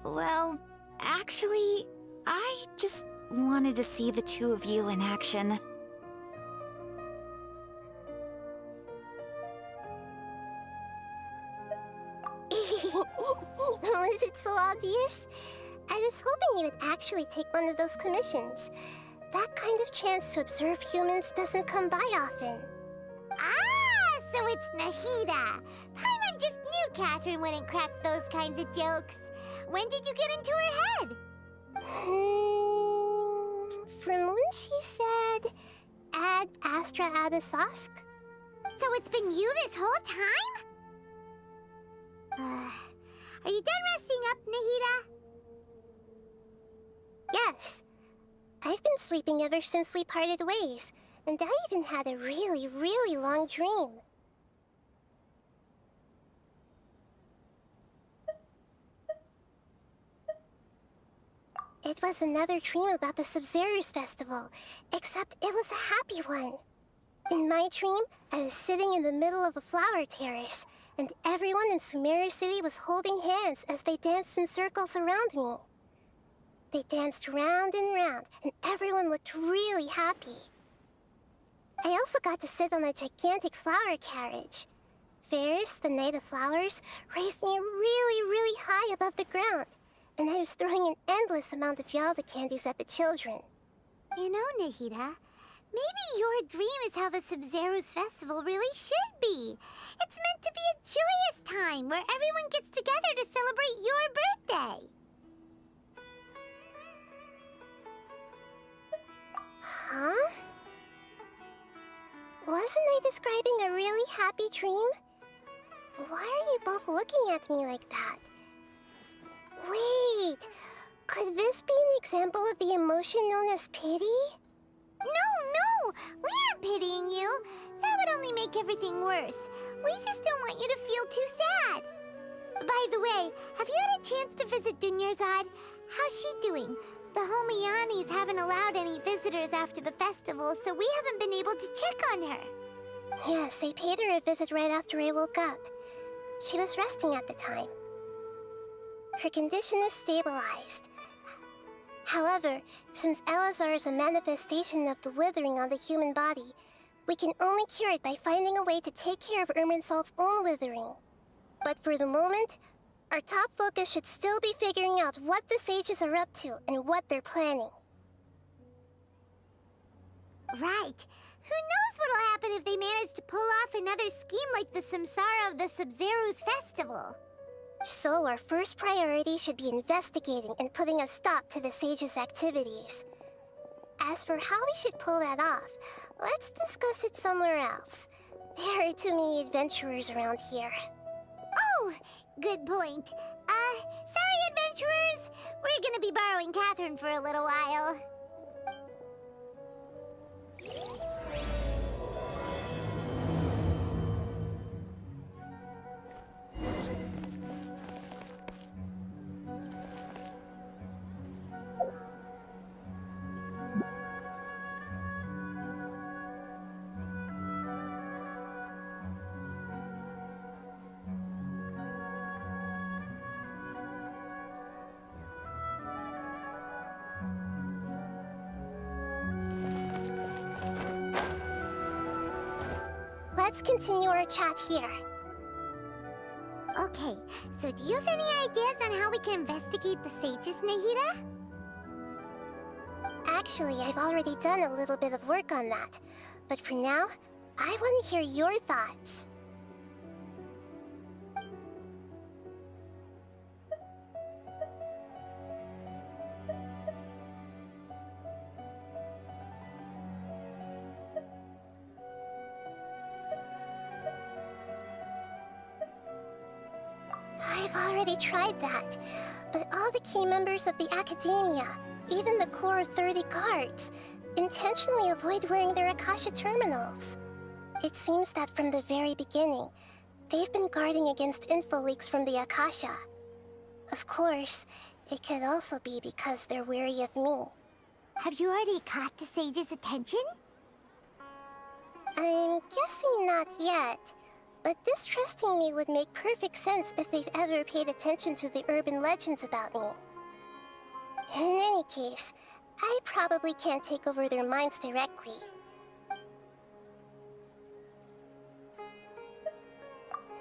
Well, actually, I just wanted to see the two of you in action. Was it so obvious? I was hoping you would actually take one of those commissions. That kind of chance to observe humans doesn't come by often. Ah, so it's Nahida. Paimon just knew Catherine wouldn't crack those kinds of jokes. When did you get into her head? From when she said, Ad Astra Abisask? So it's been you this whole time? Are you done resting up, Nahida? Yes. I've been sleeping ever since we parted ways, and I even had a really, really long dream. It was another dream about the Sub-Zerus Festival, except it was a happy one. In my dream, I was sitting in the middle of a flower terrace, and everyone in Sumeru City was holding hands as they danced in circles around me. They danced round and round, and everyone looked really happy. I also got to sit on a gigantic flower carriage. Ferris, the Knight of Flowers, raised me really, really high above the ground, and I was throwing an endless amount of Yalda candies at the children. You know, Nahida, maybe your dream is how the Sub-Zerus Festival really should be. It's meant to be a joyous time where everyone gets together to celebrate your birthday. Huh? Wasn't I describing a really happy dream? Why are you both looking at me like that? Wait, could this be an example of the emotion known as pity? No, we aren't pitying you. That would only make everything worse. We just don't want you to feel too sad. By the way, have you had a chance to visit Dunyarzad? How's she doing? The Homianis haven't allowed any visitors after the festival, so we haven't been able to check on her. Yes, I paid her a visit right after I woke up. She was resting at the time. Her condition is stabilized. However, since Elazar is a manifestation of the withering on the human body, we can only cure it by finding a way to take care of Irminsul's own withering. But for the moment, our top focus should still be figuring out what the sages are up to and what they're planning. Right. Who knows what'll happen if they manage to pull off another scheme like the Samsara of the Sub-Zerus Festival? So our first priority should be investigating and putting a stop to the sages' activities. As for how we should pull that off, let's discuss it somewhere else. There are too many adventurers around here. Oh, good point. Sorry, adventurers. We're gonna be borrowing Catherine for a little while. let's continue our chat here. Okay, so do you have any ideas on how we can investigate the sages, Nahida? Actually, I've already done a little bit of work on that. But for now, I want to hear your thoughts. I've already tried that, but all the key members of the Academia, even the core 30 guards, intentionally avoid wearing their Akasha terminals. It seems that from the very beginning, they've been guarding against info leaks from the Akasha. Of course, it could also be because they're wary of me. Have you already caught the sage's attention? I'm guessing not yet, but distrusting me would make perfect sense if they've ever paid attention to the urban legends about me. In any case, I probably can't take over their minds directly.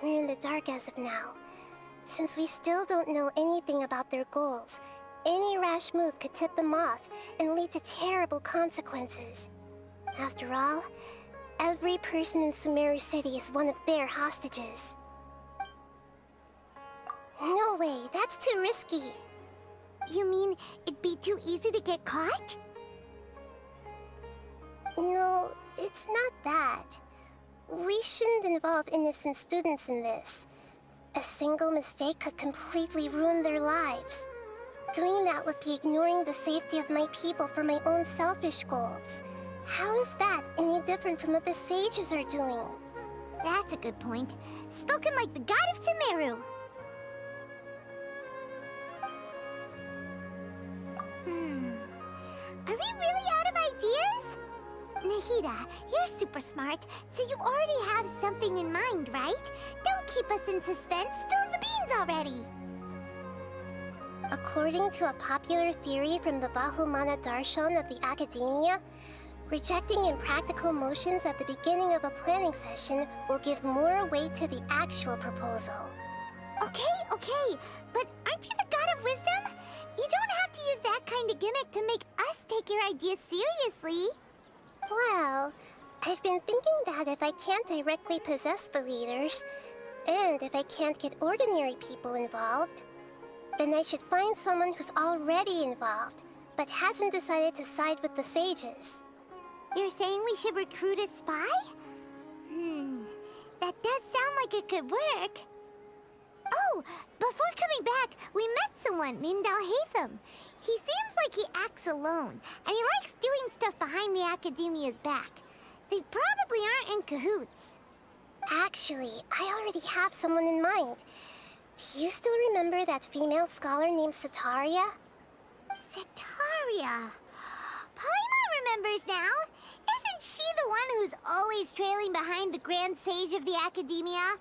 We're in the dark as of now. Since we still don't know anything about their goals, any rash move could tip them off and lead to terrible consequences. After all, every person in Sumeru City is one of their hostages. No way, that's too risky. You mean it'd be too easy to get caught? No, it's not that. We shouldn't involve innocent students in this. A single mistake could completely ruin their lives. Doing that would be ignoring the safety of my people for my own selfish goals. How is that any different from what the sages are doing? That's a good point. Spoken like the god of Sumeru. Are we really out of ideas? Nahida, you're super smart, so you already have something in mind, right? Don't keep us in suspense. Spill the beans already. According to a popular theory from the Vahumana Darshan of the Academia, rejecting impractical motions at the beginning of a planning session will give more weight to the actual proposal. Okay, but aren't you the god of wisdom? You don't have to use that kind of gimmick to make us take your ideas seriously. Well, I've been thinking that if I can't directly possess the leaders, and if I can't get ordinary people involved, then I should find someone who's already involved, but hasn't decided to side with the sages. You're saying we should recruit a spy? That does sound like it could work. Oh, before coming back, we met someone named Alhaitham. He seems like he acts alone, and he likes doing stuff behind the Academia's back. They probably aren't in cahoots. Actually, I already have someone in mind. Do you still remember that female scholar named Setaria? Setaria. Paimon remembers now. Isn't she the one who's always trailing behind the Grand Sage of the Academia?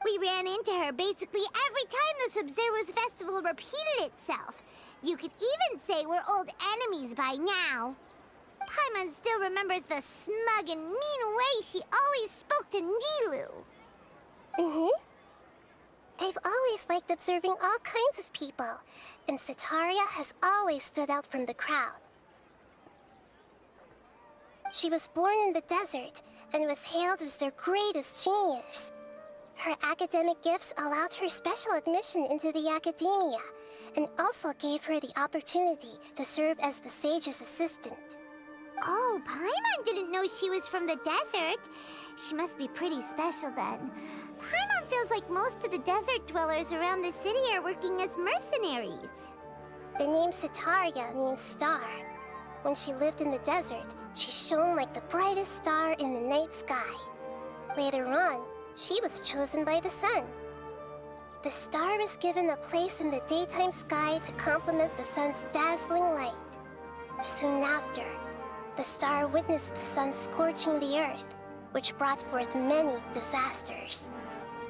We ran into her basically every time the Sub-Zero's festival repeated itself. You could even say we're old enemies by now. Paimon still remembers the smug and mean way she always spoke to Nilou. I've always liked observing all kinds of people, and Setaria has always stood out from the crowd. She was born in the desert and was hailed as their greatest genius. Her academic gifts allowed her special admission into the Academia, and also gave her the opportunity to serve as the sage's assistant. Oh, Paimon didn't know she was from the desert. She must be pretty special then. Paimon feels like most of the desert dwellers around the city are working as mercenaries. The name Setaria means star. When she lived in the desert, she shone like the brightest star in the night sky. Later on, she was chosen by the sun. The star was given a place in the daytime sky to complement the sun's dazzling light. Soon after, the star witnessed the sun scorching the earth, which brought forth many disasters.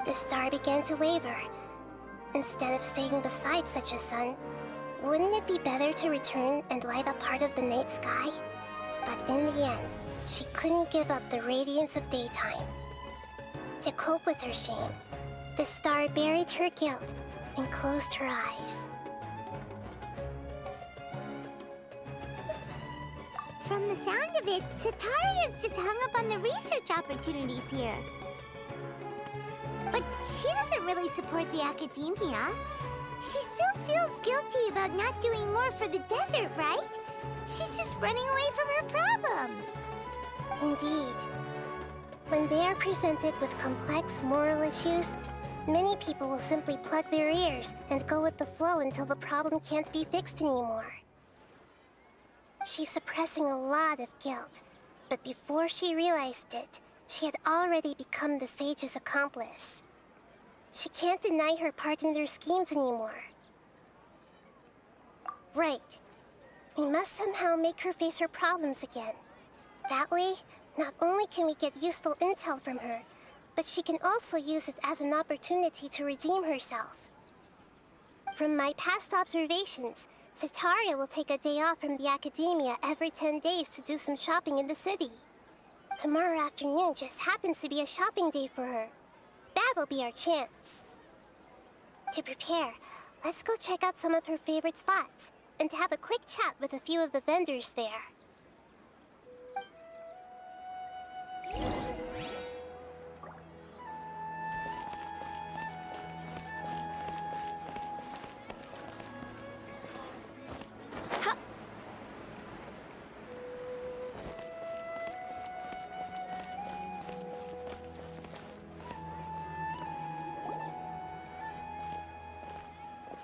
The star began to waver. Instead of staying beside such a sun, wouldn't it be better to return and light up part of the night sky? But in the end, she couldn't give up the radiance of daytime. To cope with her shame, the star buried her guilt and closed her eyes. From the sound of it, Sataria's just hung up on the research opportunities here. But she doesn't really support the academia. She still feels guilty about not doing more for the desert, right? She's just running away from her problems. Indeed. When they are presented with complex moral issues, many people will simply plug their ears and go with the flow until the problem can't be fixed anymore. She's suppressing a lot of guilt, but before she realized it, she had already become the sage's accomplice. She can't deny her part in their schemes anymore. Right. We must somehow make her face her problems again. That way, not only can we get useful intel from her, but she can also use it as an opportunity to redeem herself. From my past observations, Sataria will take a day off from the academia every 10 days to do some shopping in the city. Tomorrow afternoon just happens to be a shopping day for her. That'll be our chance. To prepare, let's go check out some of her favorite spots and have a quick chat with a few of the vendors there.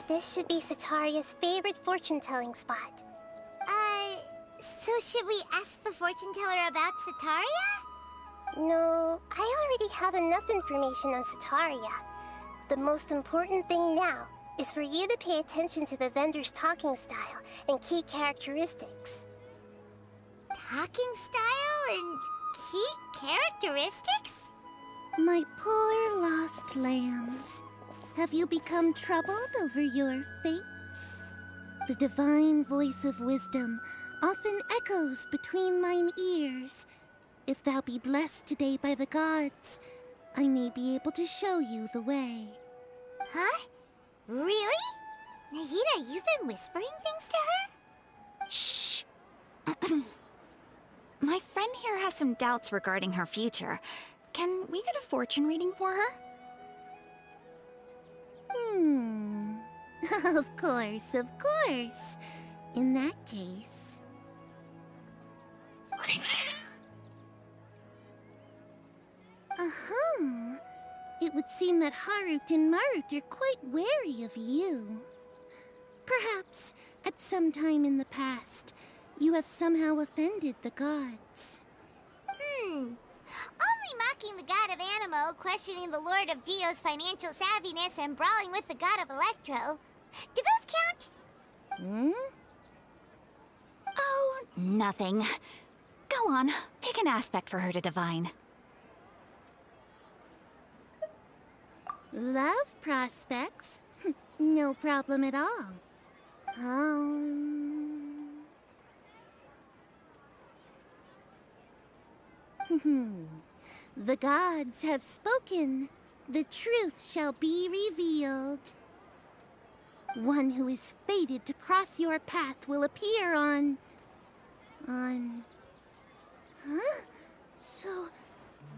This should be Sataria's favorite fortune-telling spot. So should we ask the fortune teller about Sataria? No, I already have enough information on Sataria. The most important thing now is for you to pay attention to the vendor's talking style and key characteristics. Talking style and key characteristics? My poor lost lambs. Have you become troubled over your fates? The divine voice of wisdom often echoes between mine ears. If thou be blessed today by the gods, I may be able to show you the way. Huh? Really? Nahida, you've been whispering things to her? Shh! My friend here has some doubts regarding her future. Can we get a fortune reading for her? Of course, of course. In that case... It would seem that Harut and Marut are quite wary of you. Perhaps, at some time in the past, you have somehow offended the gods. Only mocking the god of Animo, questioning the lord of Geo's financial savviness, and brawling with the god of Electro. Do those count? Oh, nothing. Go on, pick an aspect for her to divine. Love prospects? No problem at all. The gods have spoken. The truth shall be revealed. One who is fated to cross your path will appear on... Huh?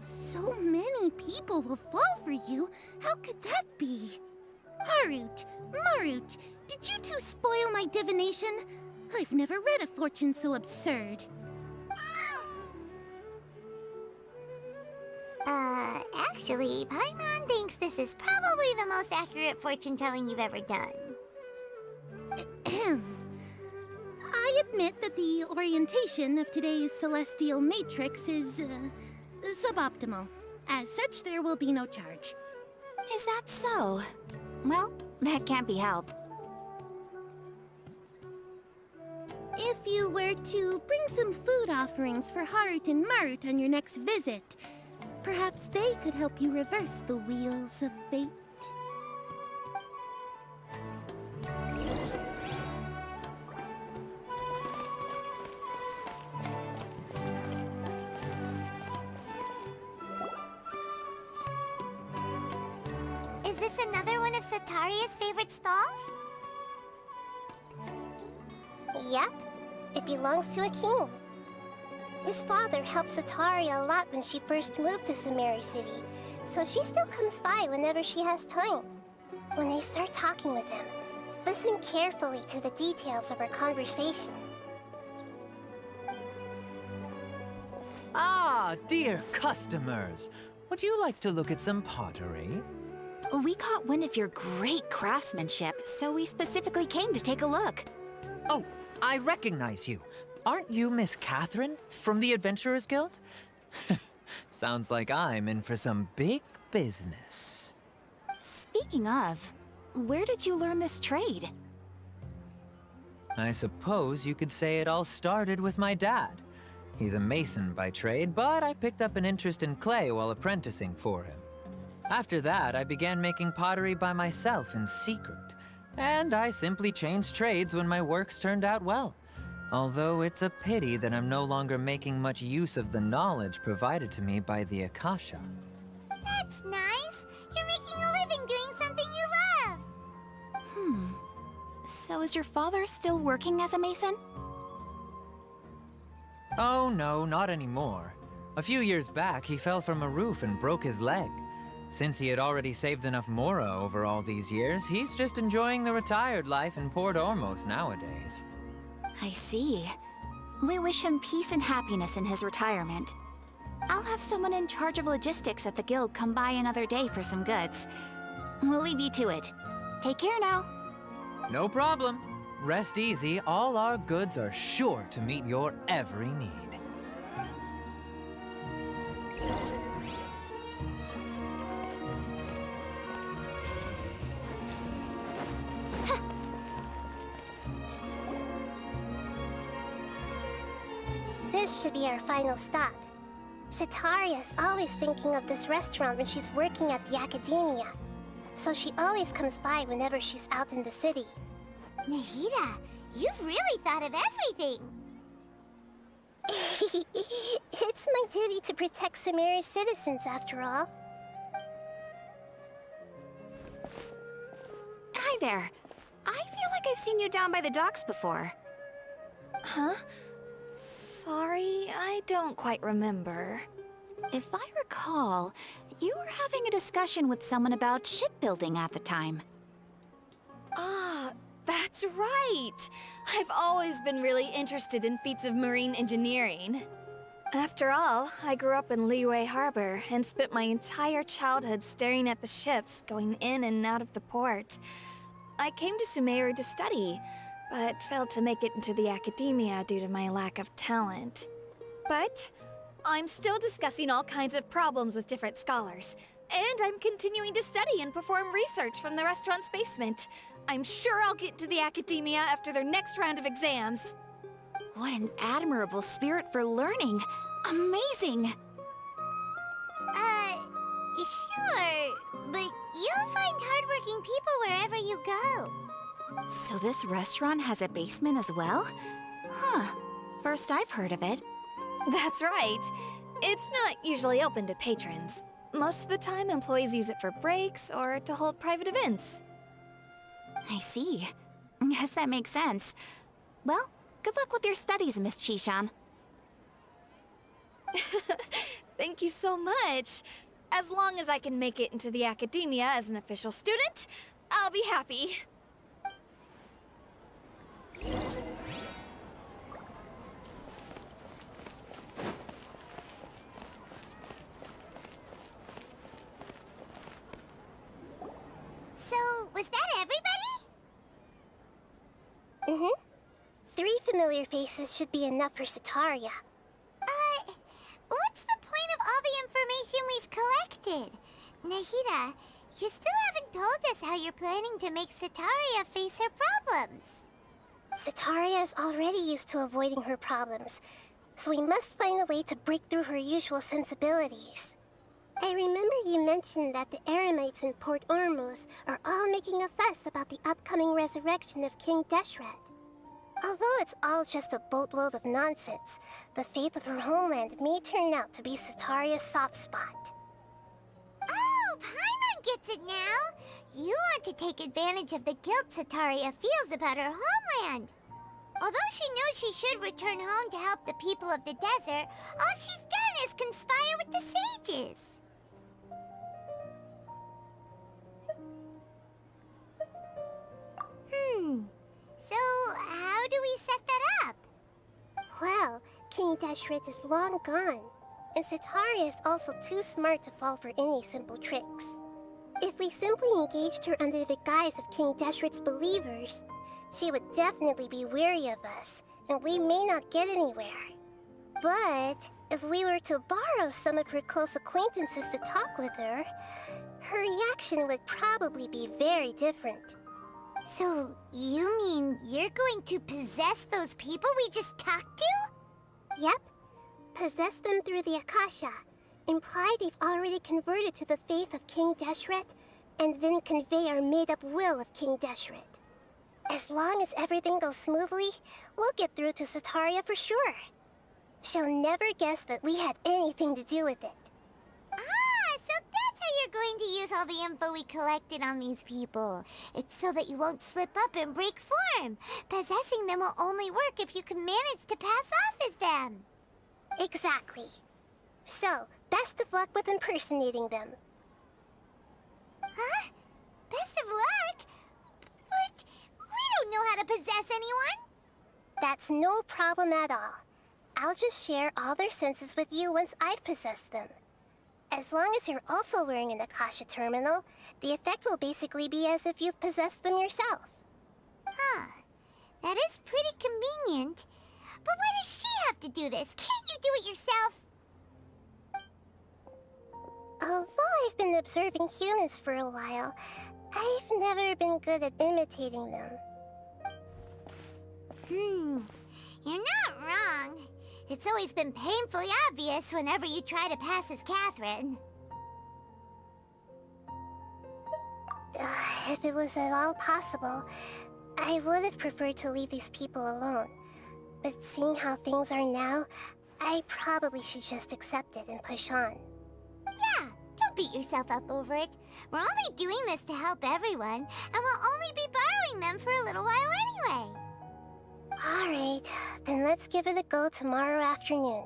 So many people will fall for you. How could that be? Harut, Marut, did you two spoil my divination? I've never read a fortune so absurd. Actually, Paimon thinks this is probably the most accurate fortune-telling you've ever done. I admit that the orientation of today's celestial matrix is, suboptimal. As such, there will be no charge. Is that so? Well, that can't be helped. If you were to bring some food offerings for Harut and Marut on your next visit, perhaps they could help you reverse the wheels of fate. this another one of Sataria's favorite stalls? Yep, it belongs to a king. His father helped Sataria a lot when she first moved to Sumeri City, so she still comes by whenever she has time. When they start talking with him, listen carefully to the details of her conversation. Ah, dear customers. Would you like to look at some pottery? We caught wind of your great craftsmanship, so we specifically came to take a look. Oh, I recognize you. Aren't you Miss Catherine from the Adventurers Guild? Sounds like I'm in for some big business. Speaking of, where did you learn this trade? I suppose you could say it all started with my dad. He's a mason by trade, but I picked up an interest in clay while apprenticing for him. After that, I began making pottery by myself in secret, and I simply changed trades when my works turned out well. Although it's a pity that I'm no longer making much use of the knowledge provided to me by the Akasha. That's nice. You're making a living doing something you love. So is your father still working as a mason? Oh no, not anymore. A few years back, he fell from a roof and broke his leg. Since he had already saved enough Mora over all these years, he's just enjoying the retired life in Port Ormos nowadays. I see. We wish him peace and happiness in his retirement. I'll have someone in charge of logistics at the guild come by another day for some goods. We'll leave you to it. Take care now. No problem. Rest easy, all our goods are sure to meet your every need. This should be our final stop. Sataria's always thinking of this restaurant when she's working at the academia, so she always comes by whenever she's out in the city. Nahida, you've really thought of everything. It's my duty to protect Sumeri's citizens, after all. Hi there. I feel like I've seen you down by the docks before. Huh? Sorry, I don't quite remember. If I recall, you were having a discussion with someone about shipbuilding at the time. Ah, that's right! I've always been really interested in feats of marine engineering. After all, I grew up in Liyue Harbor and spent my entire childhood staring at the ships going in and out of the port. I came to Sumeru to study, but failed to make it into the academia due to my lack of talent. But I'm still discussing all kinds of problems with different scholars, and I'm continuing to study and perform research from the restaurant's basement. I'm sure I'll get into the academia after their next round of exams. What an admirable spirit for learning! Amazing! Sure, but you'll find hardworking people wherever you go. So this restaurant has a basement as well? Huh. First I've heard of it. That's right. It's not usually open to patrons. Most of the time, employees use it for breaks or to hold private events. I see. Guess that makes sense. Well, good luck with your studies, Miss Chishan. Thank you so much. As long as I can make it into the academia as an official student, I'll be happy. So, was that everybody? Mm-hmm. 3 familiar faces should be enough for Sataria. What's the point of all the information we've collected? Nahida, you still haven't told us how you're planning to make Sataria face her problems. Sataria is already used to avoiding her problems, so we must find a way to break through her usual sensibilities. I remember you mentioned that the Eremites in Port Ormos are all making a fuss about the upcoming resurrection of King Deshret. Although it's all just a boatload of nonsense, the fate of her homeland may turn out to be Sataria's soft spot. Oh, Paimon gets it now! to take advantage of the guilt Sataria feels about her homeland. Although she knows she should return home to help the people of the desert, all she's done is conspire with the sages. So how do we set that up? Well, King Deshret is long gone, and Sataria is also too smart to fall for any simple tricks. If we simply engaged her under the guise of King Deshret's believers, she would definitely be weary of us, and we may not get anywhere. But if we were to borrow some of her close acquaintances to talk with her, her reaction would probably be very different. So, you mean you're going to possess those people we just talked to? Yep. Possess them through the Akasha. Imply they've already converted to the faith of King Deshret, and then convey our made-up will of King Deshret. As long as everything goes smoothly, we'll get through to Sataria for sure. She'll never guess that we had anything to do with it. Ah, so that's how you're going to use all the info we collected on these people. It's so that you won't slip up and break form. Possessing them will only work if you can manage to pass off as them. Exactly. So, best of luck with impersonating them. Huh? Best of luck? But we don't know how to possess anyone. That's no problem at all. I'll just share all their senses with you once I've possessed them. As long as you're also wearing an Akasha terminal, the effect will basically be as if you've possessed them yourself. Huh. That is pretty convenient. But why does she have to do this? Can't you do it yourself? Although I've been observing humans for a while, I've never been good at imitating them. You're not wrong. It's always been painfully obvious whenever you try to pass as Catherine. If it was at all possible, I would have preferred to leave these people alone. But seeing how things are now, I probably should just accept it and push on. Yeah, don't beat yourself up over it. We're only doing this to help everyone, and we'll only be borrowing them for a little while anyway. Alright, then let's give it a go tomorrow afternoon.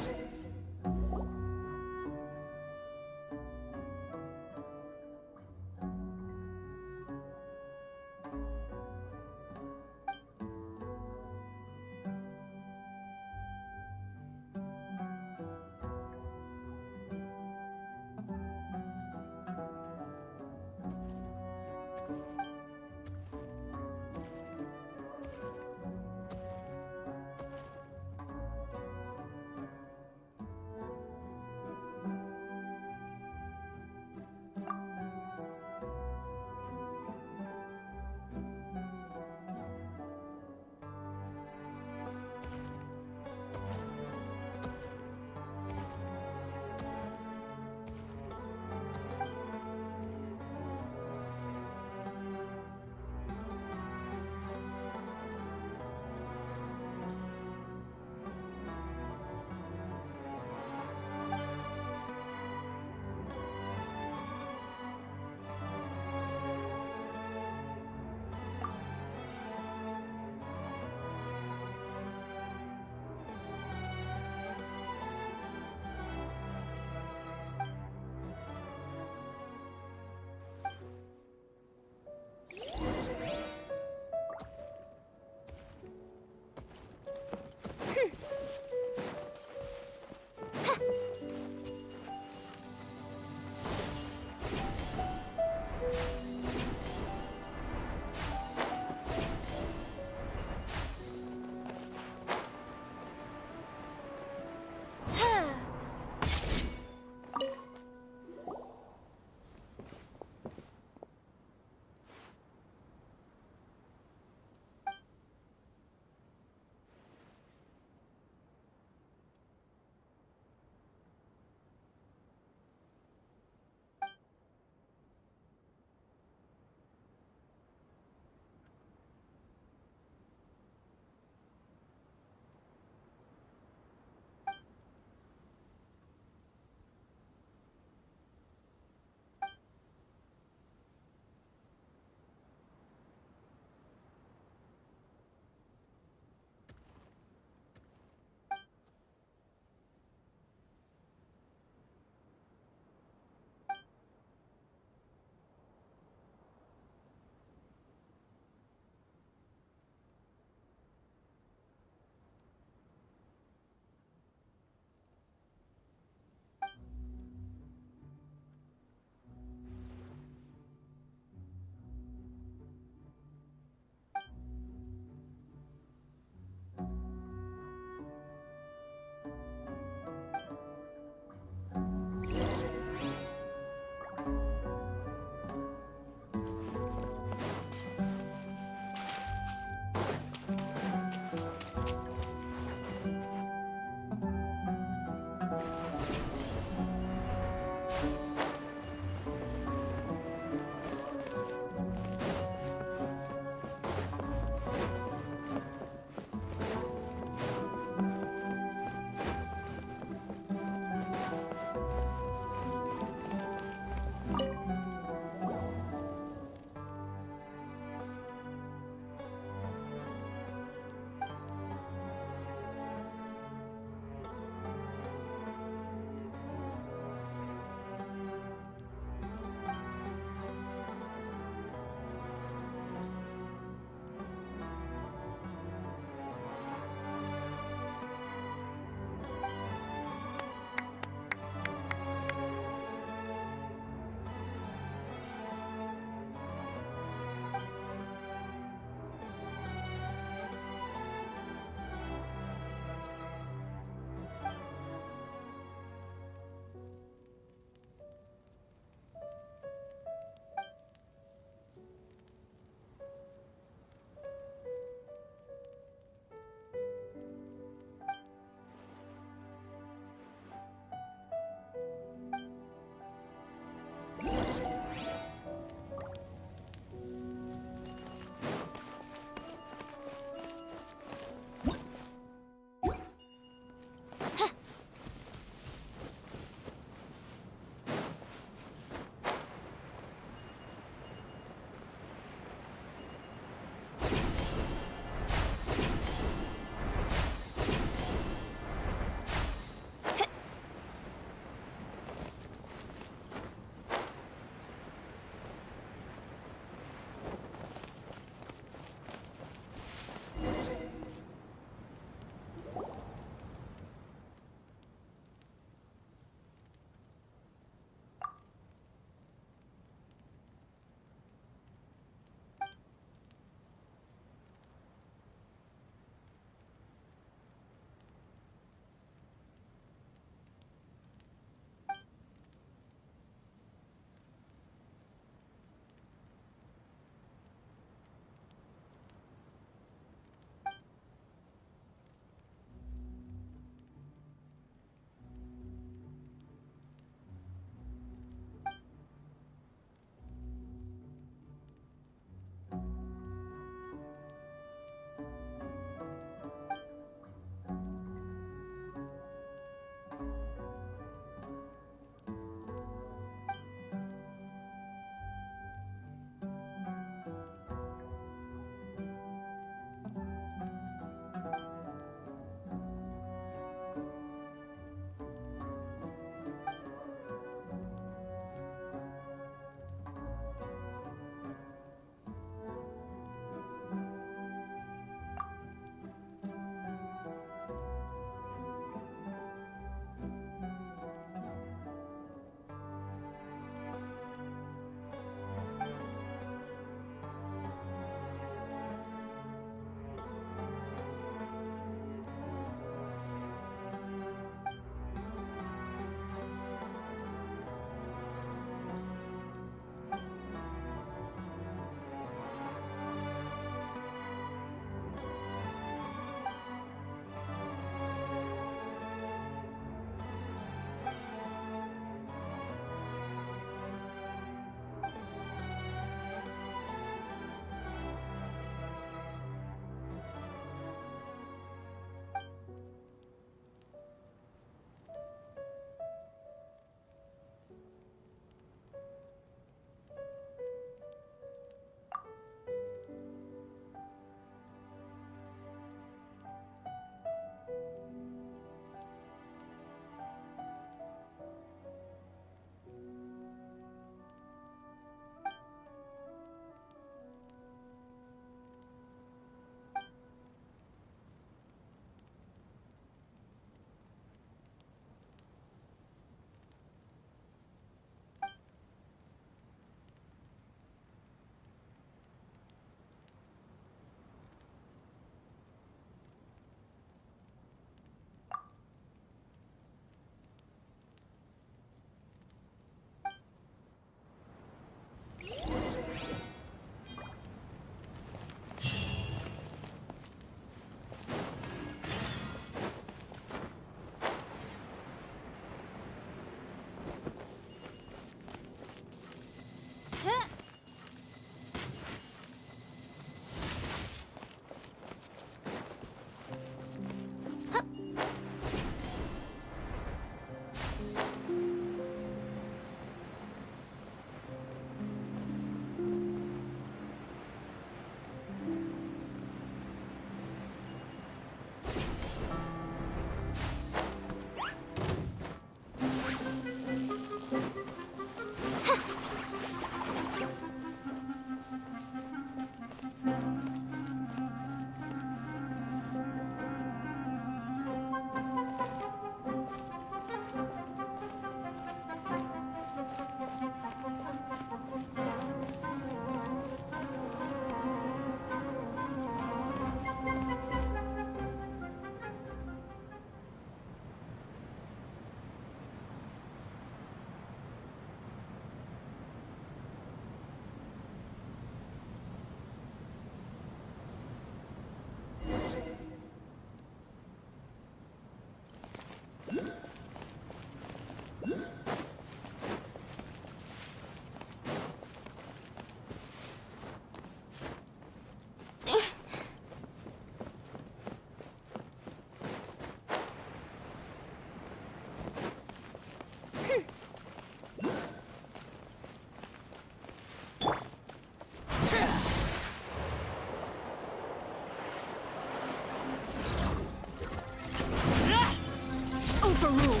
for rule.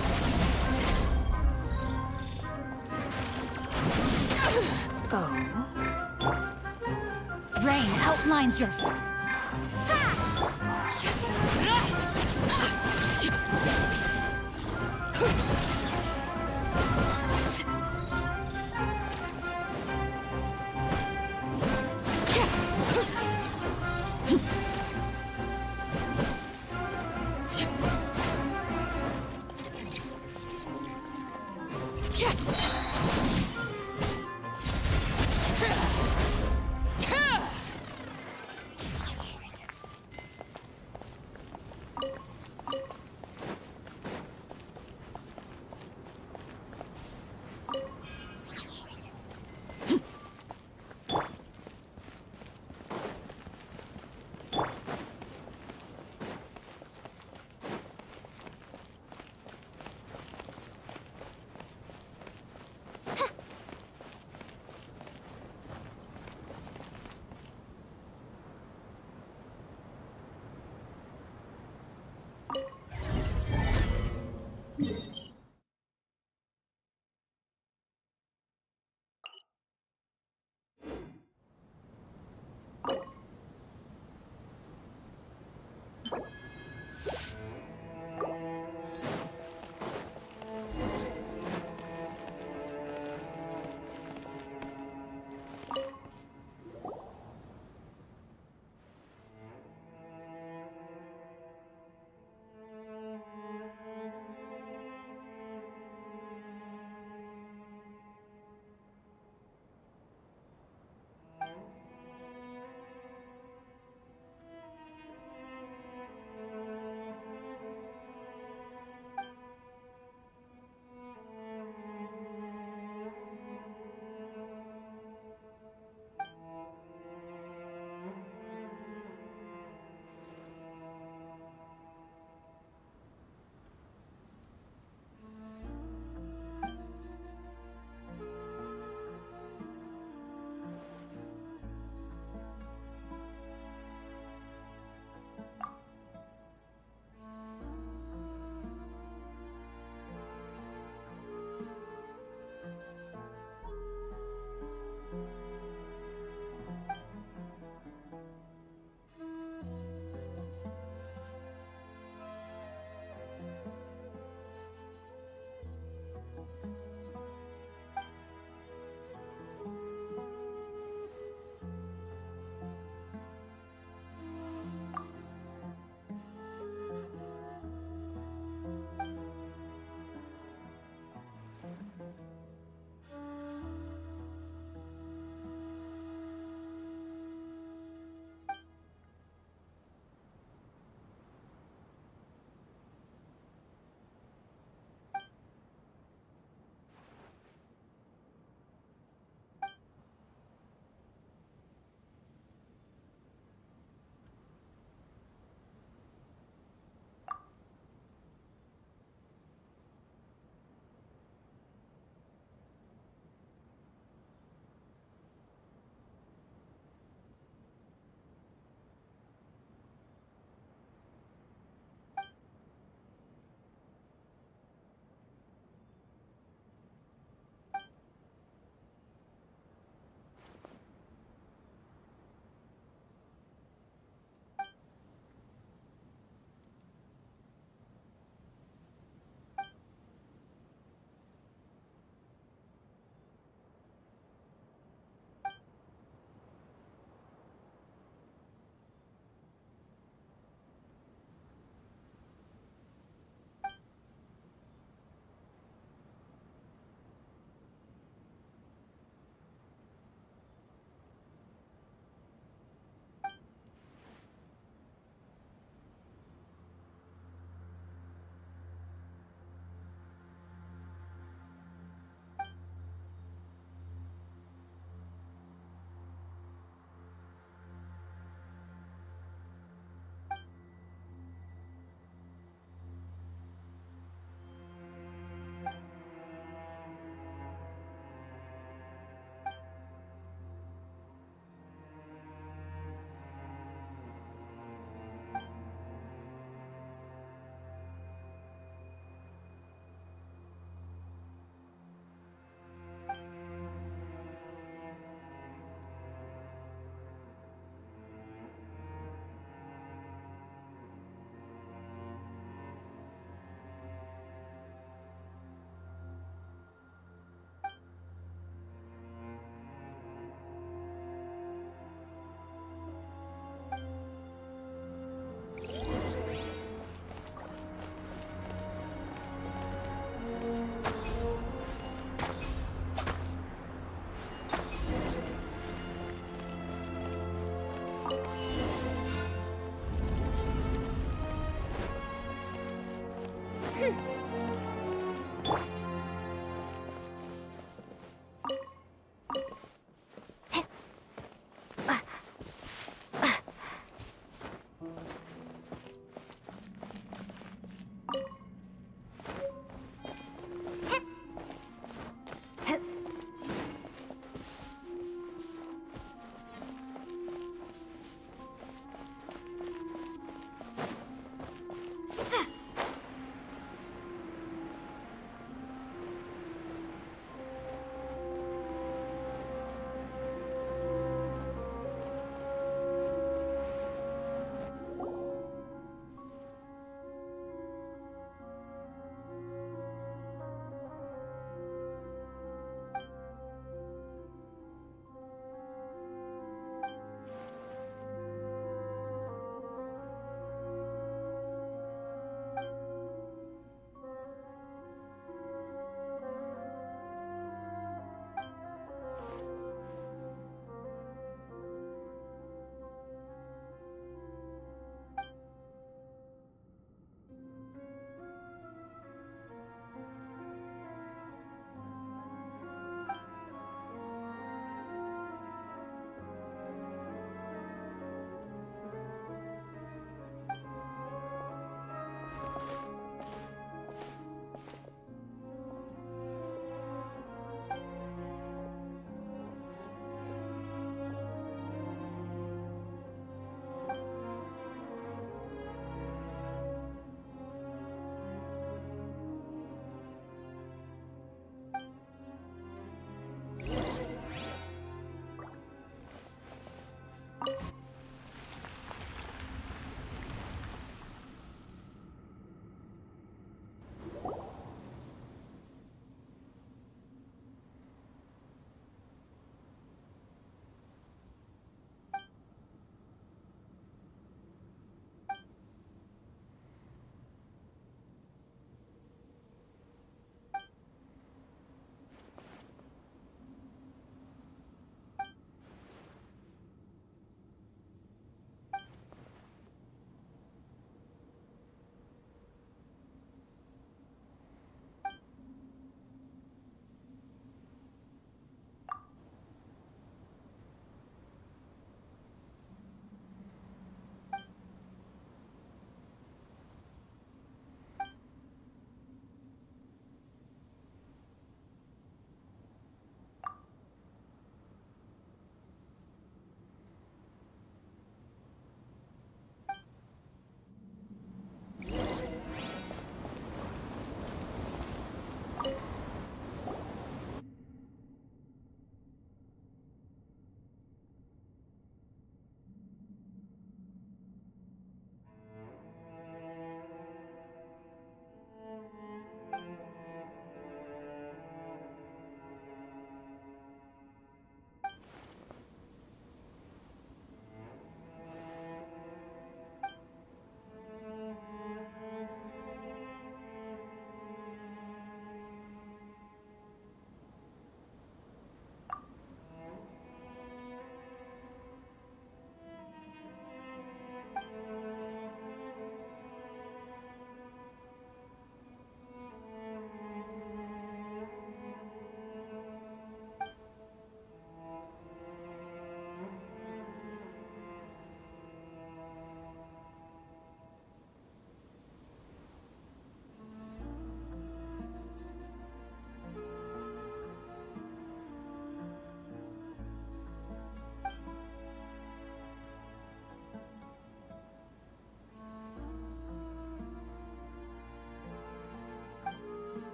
Oh. Rain outlines your...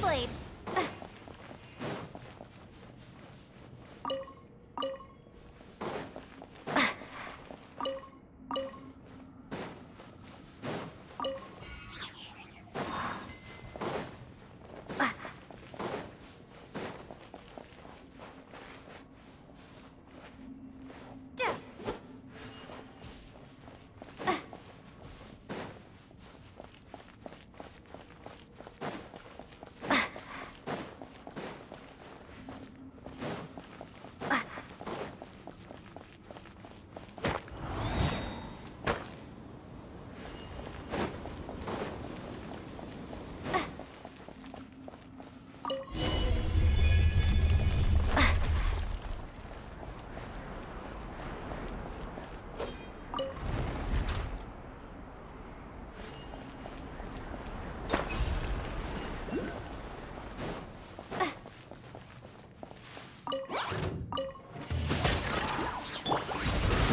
Windblade!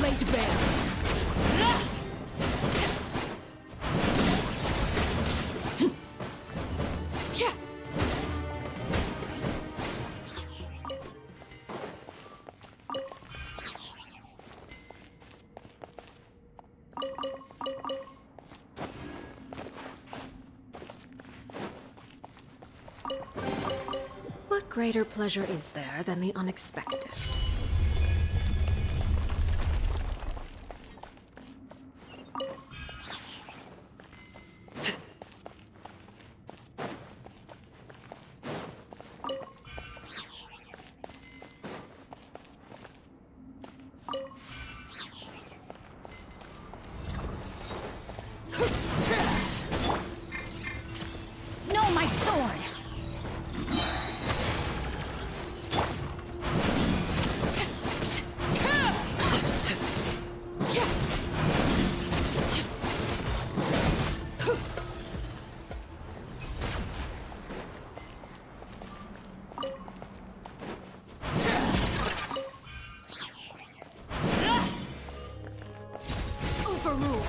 Laid bare. What greater pleasure is there than the unexpected? No, my sword! Overruled.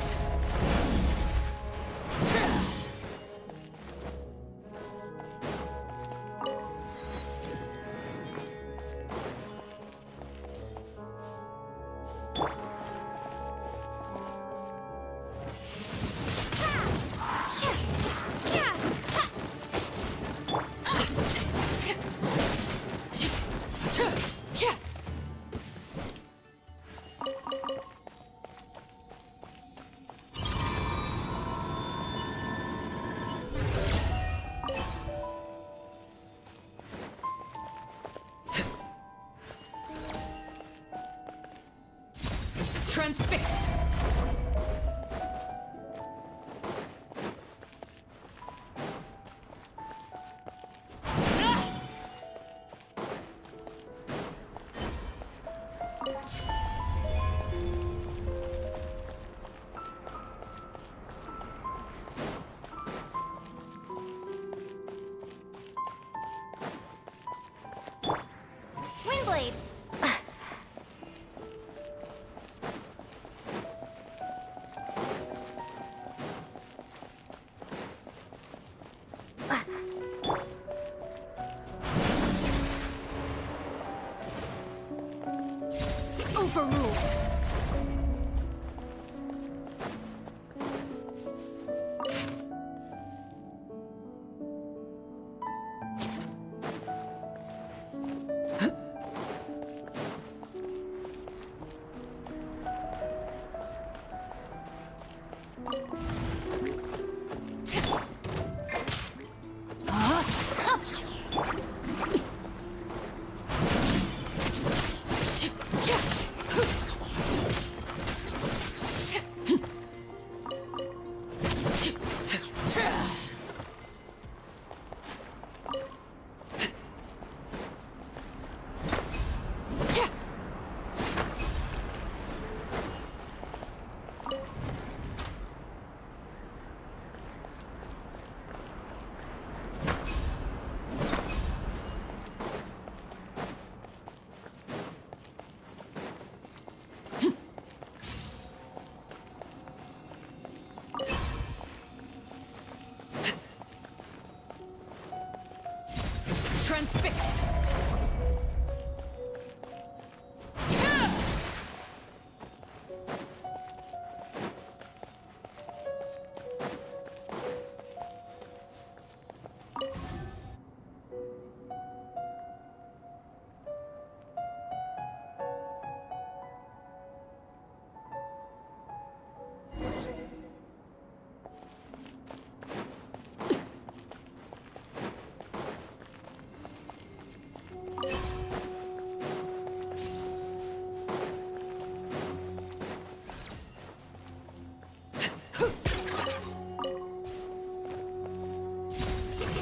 Transfixed. Windblade! Overruled.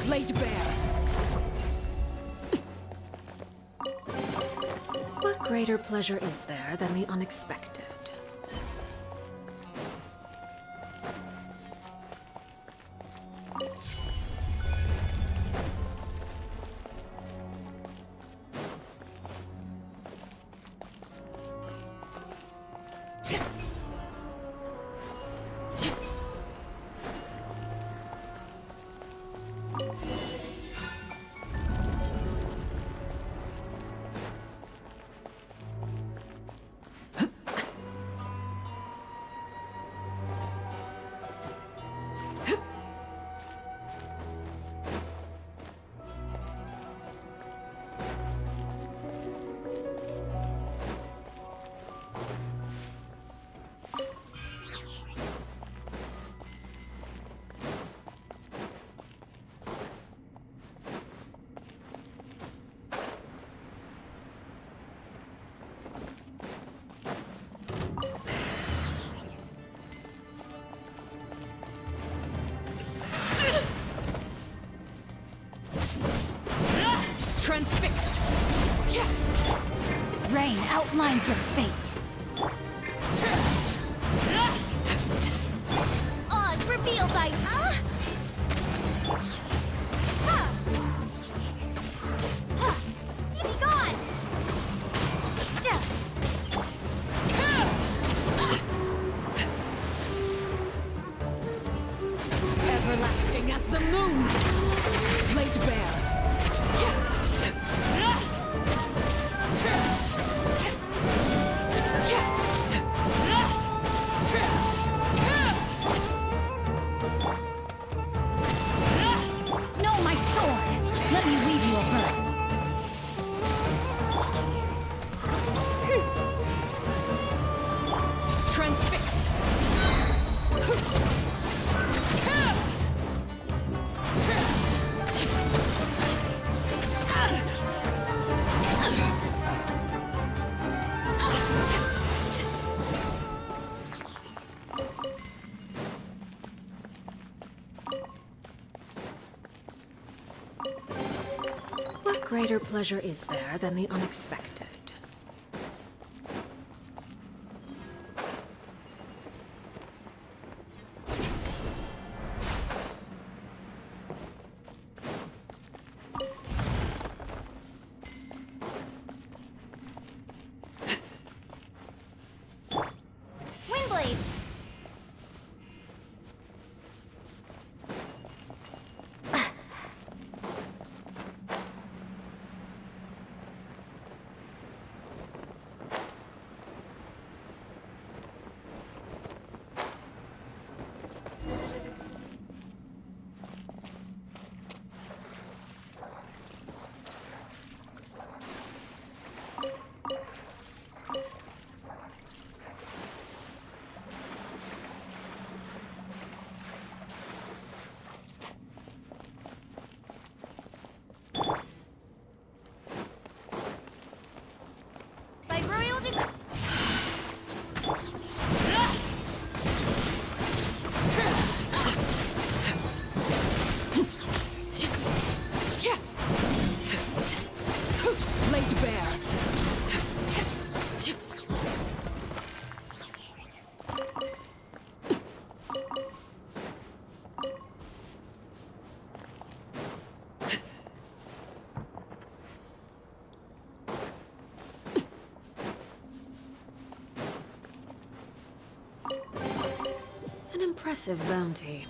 laid bare. What greater pleasure is there than the unexpected? Transfixed. Rain outlines your fate. Oz revealed by be gone. Everlasting as the moon, laid bare. No, my sword! Let me weave you a verb. Transfixed. What greater pleasure is there than the unexpected? Windblade. By royal decree. Laid bare. An impressive bounty.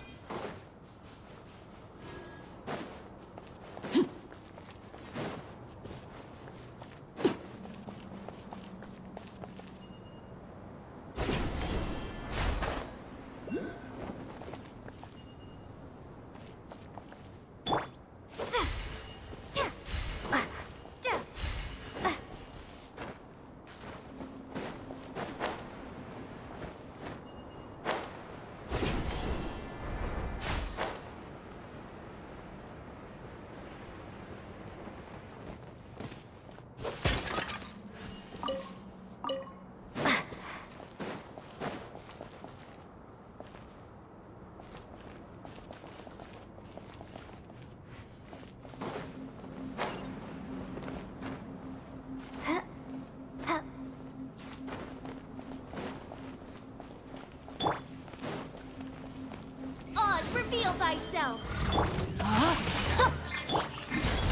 Reveal thyself!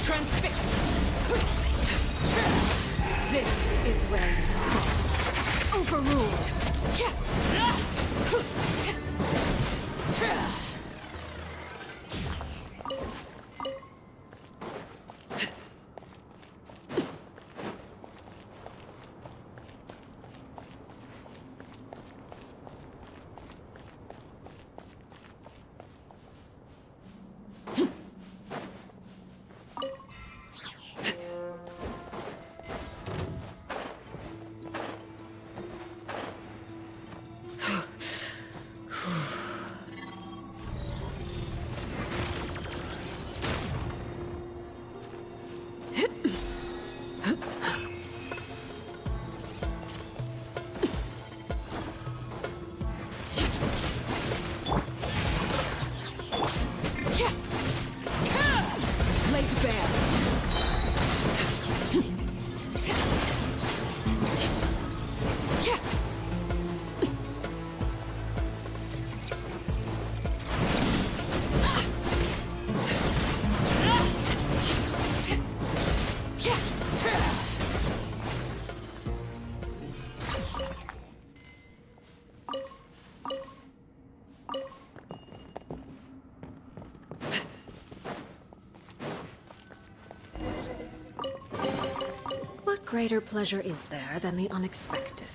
Transfixed! This is where you fall. Overruled! Laid bare. What greater pleasure is there than the unexpected?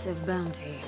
impressive bounty.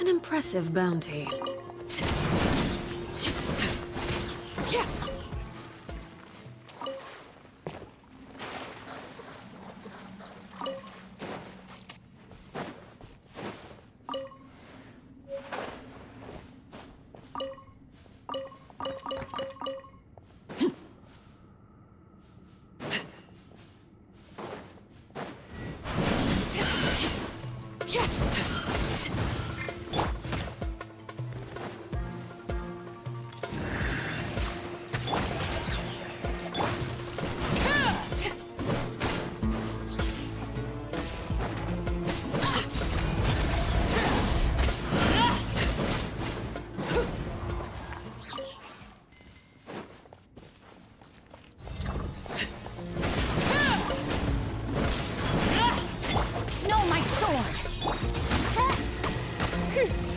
Impressive bounty.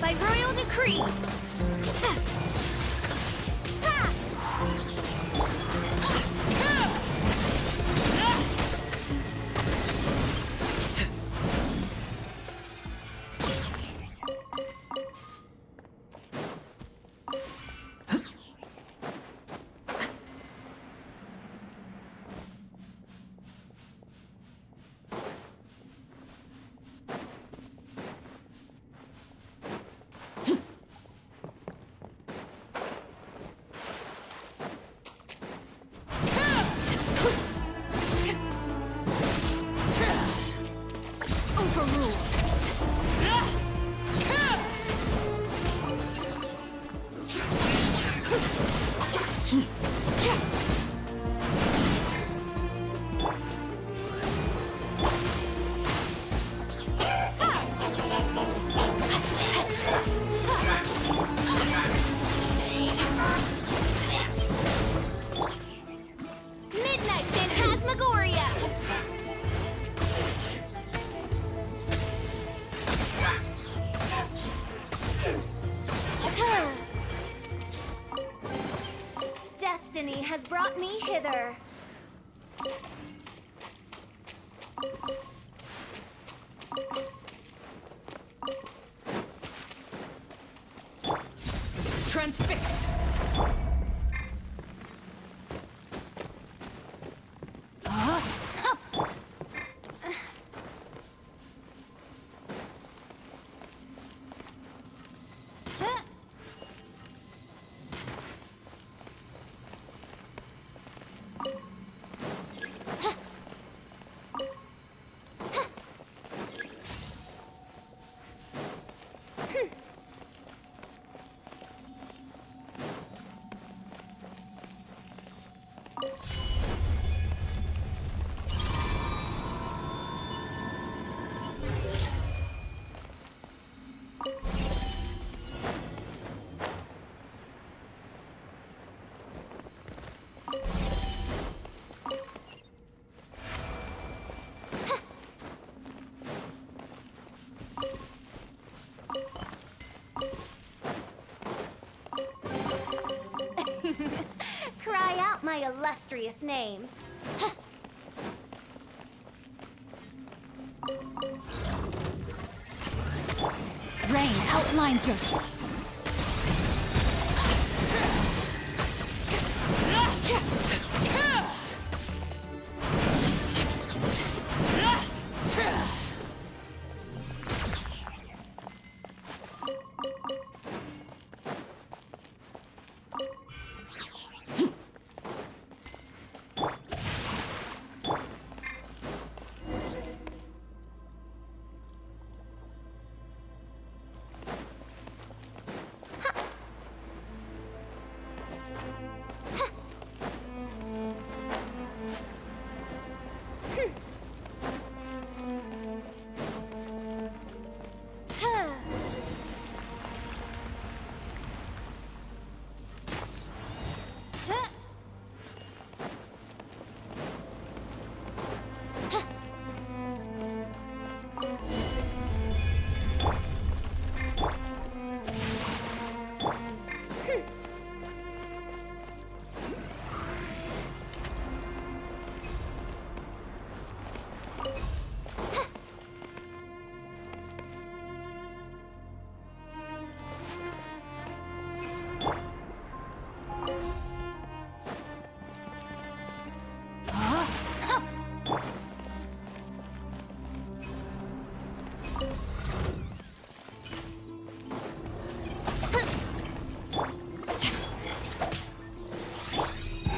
By royal decree. Midnight Phantasmagoria! Destiny has brought me hither. Transfixed. Cry out my illustrious name. Rain outlines your...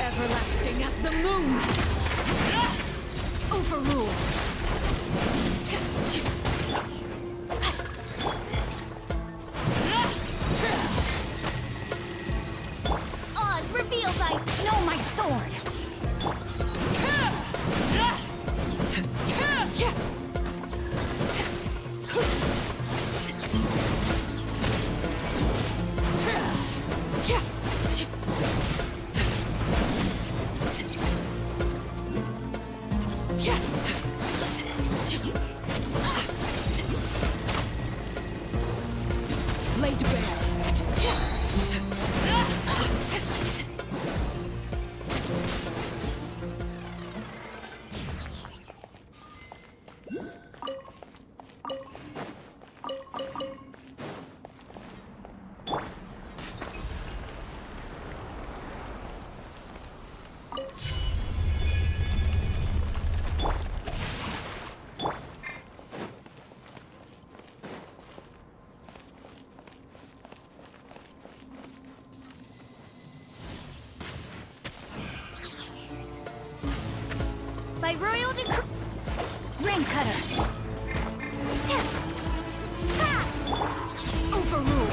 Everlasting as the moon! Overruled! Oz, reveal thy... Know my sword! laid bare. By royal decree. Ring cutter. Overruled.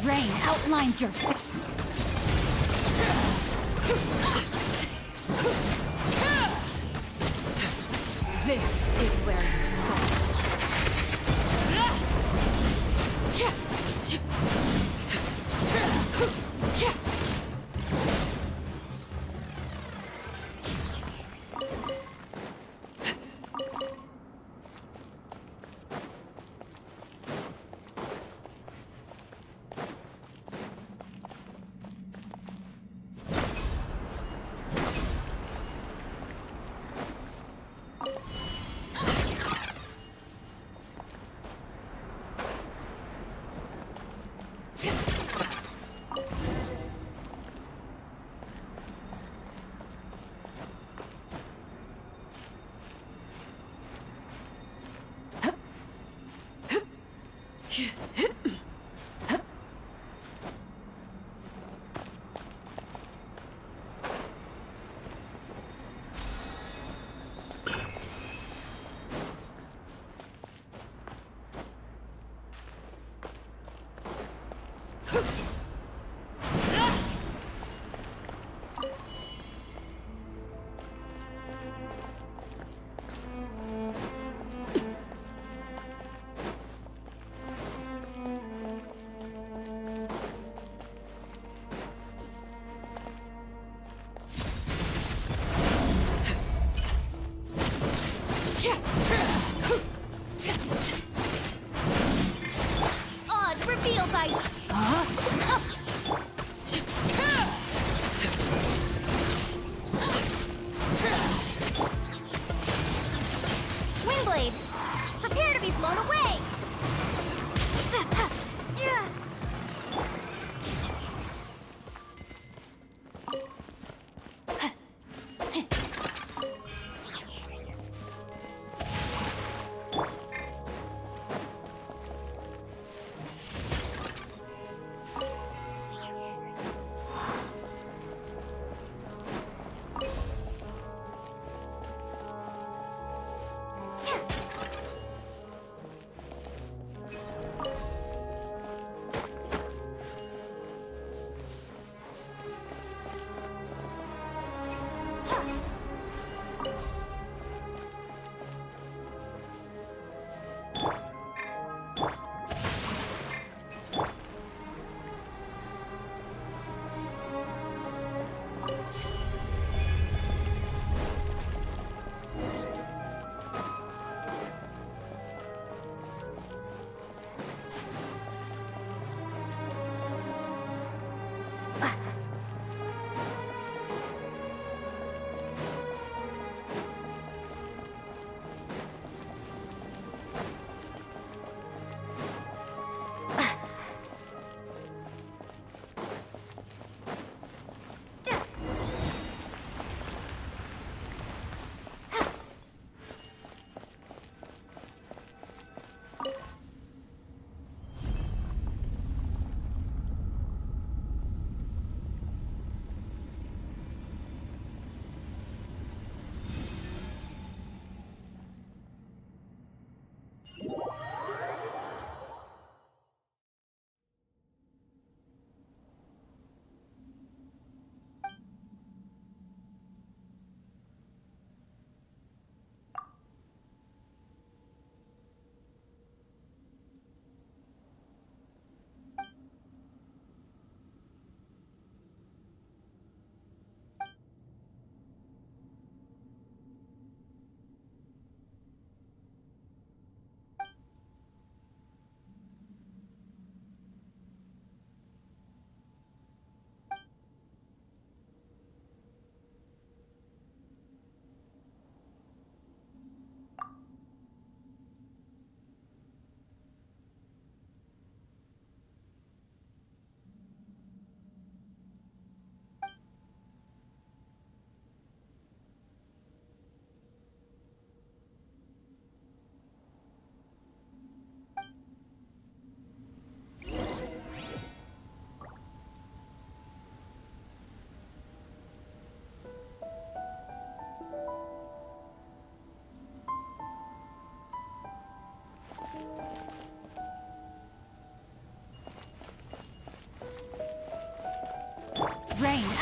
Rain outlines your This is where you fall.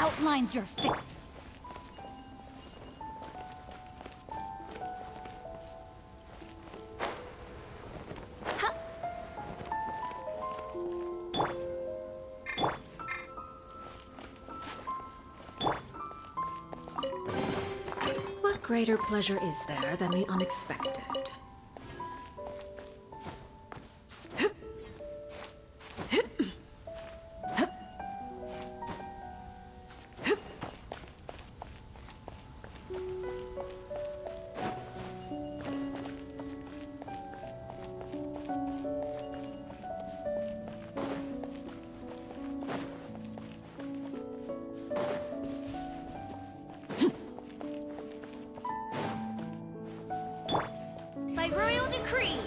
outlines your face. What greater pleasure is there than the unexpected? By royal decree.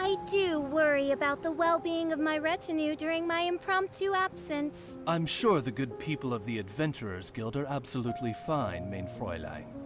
I do worry about the well-being of my retinue during my impromptu absence. I'm sure the good people of the Adventurers Guild are absolutely fine, mein Fräulein.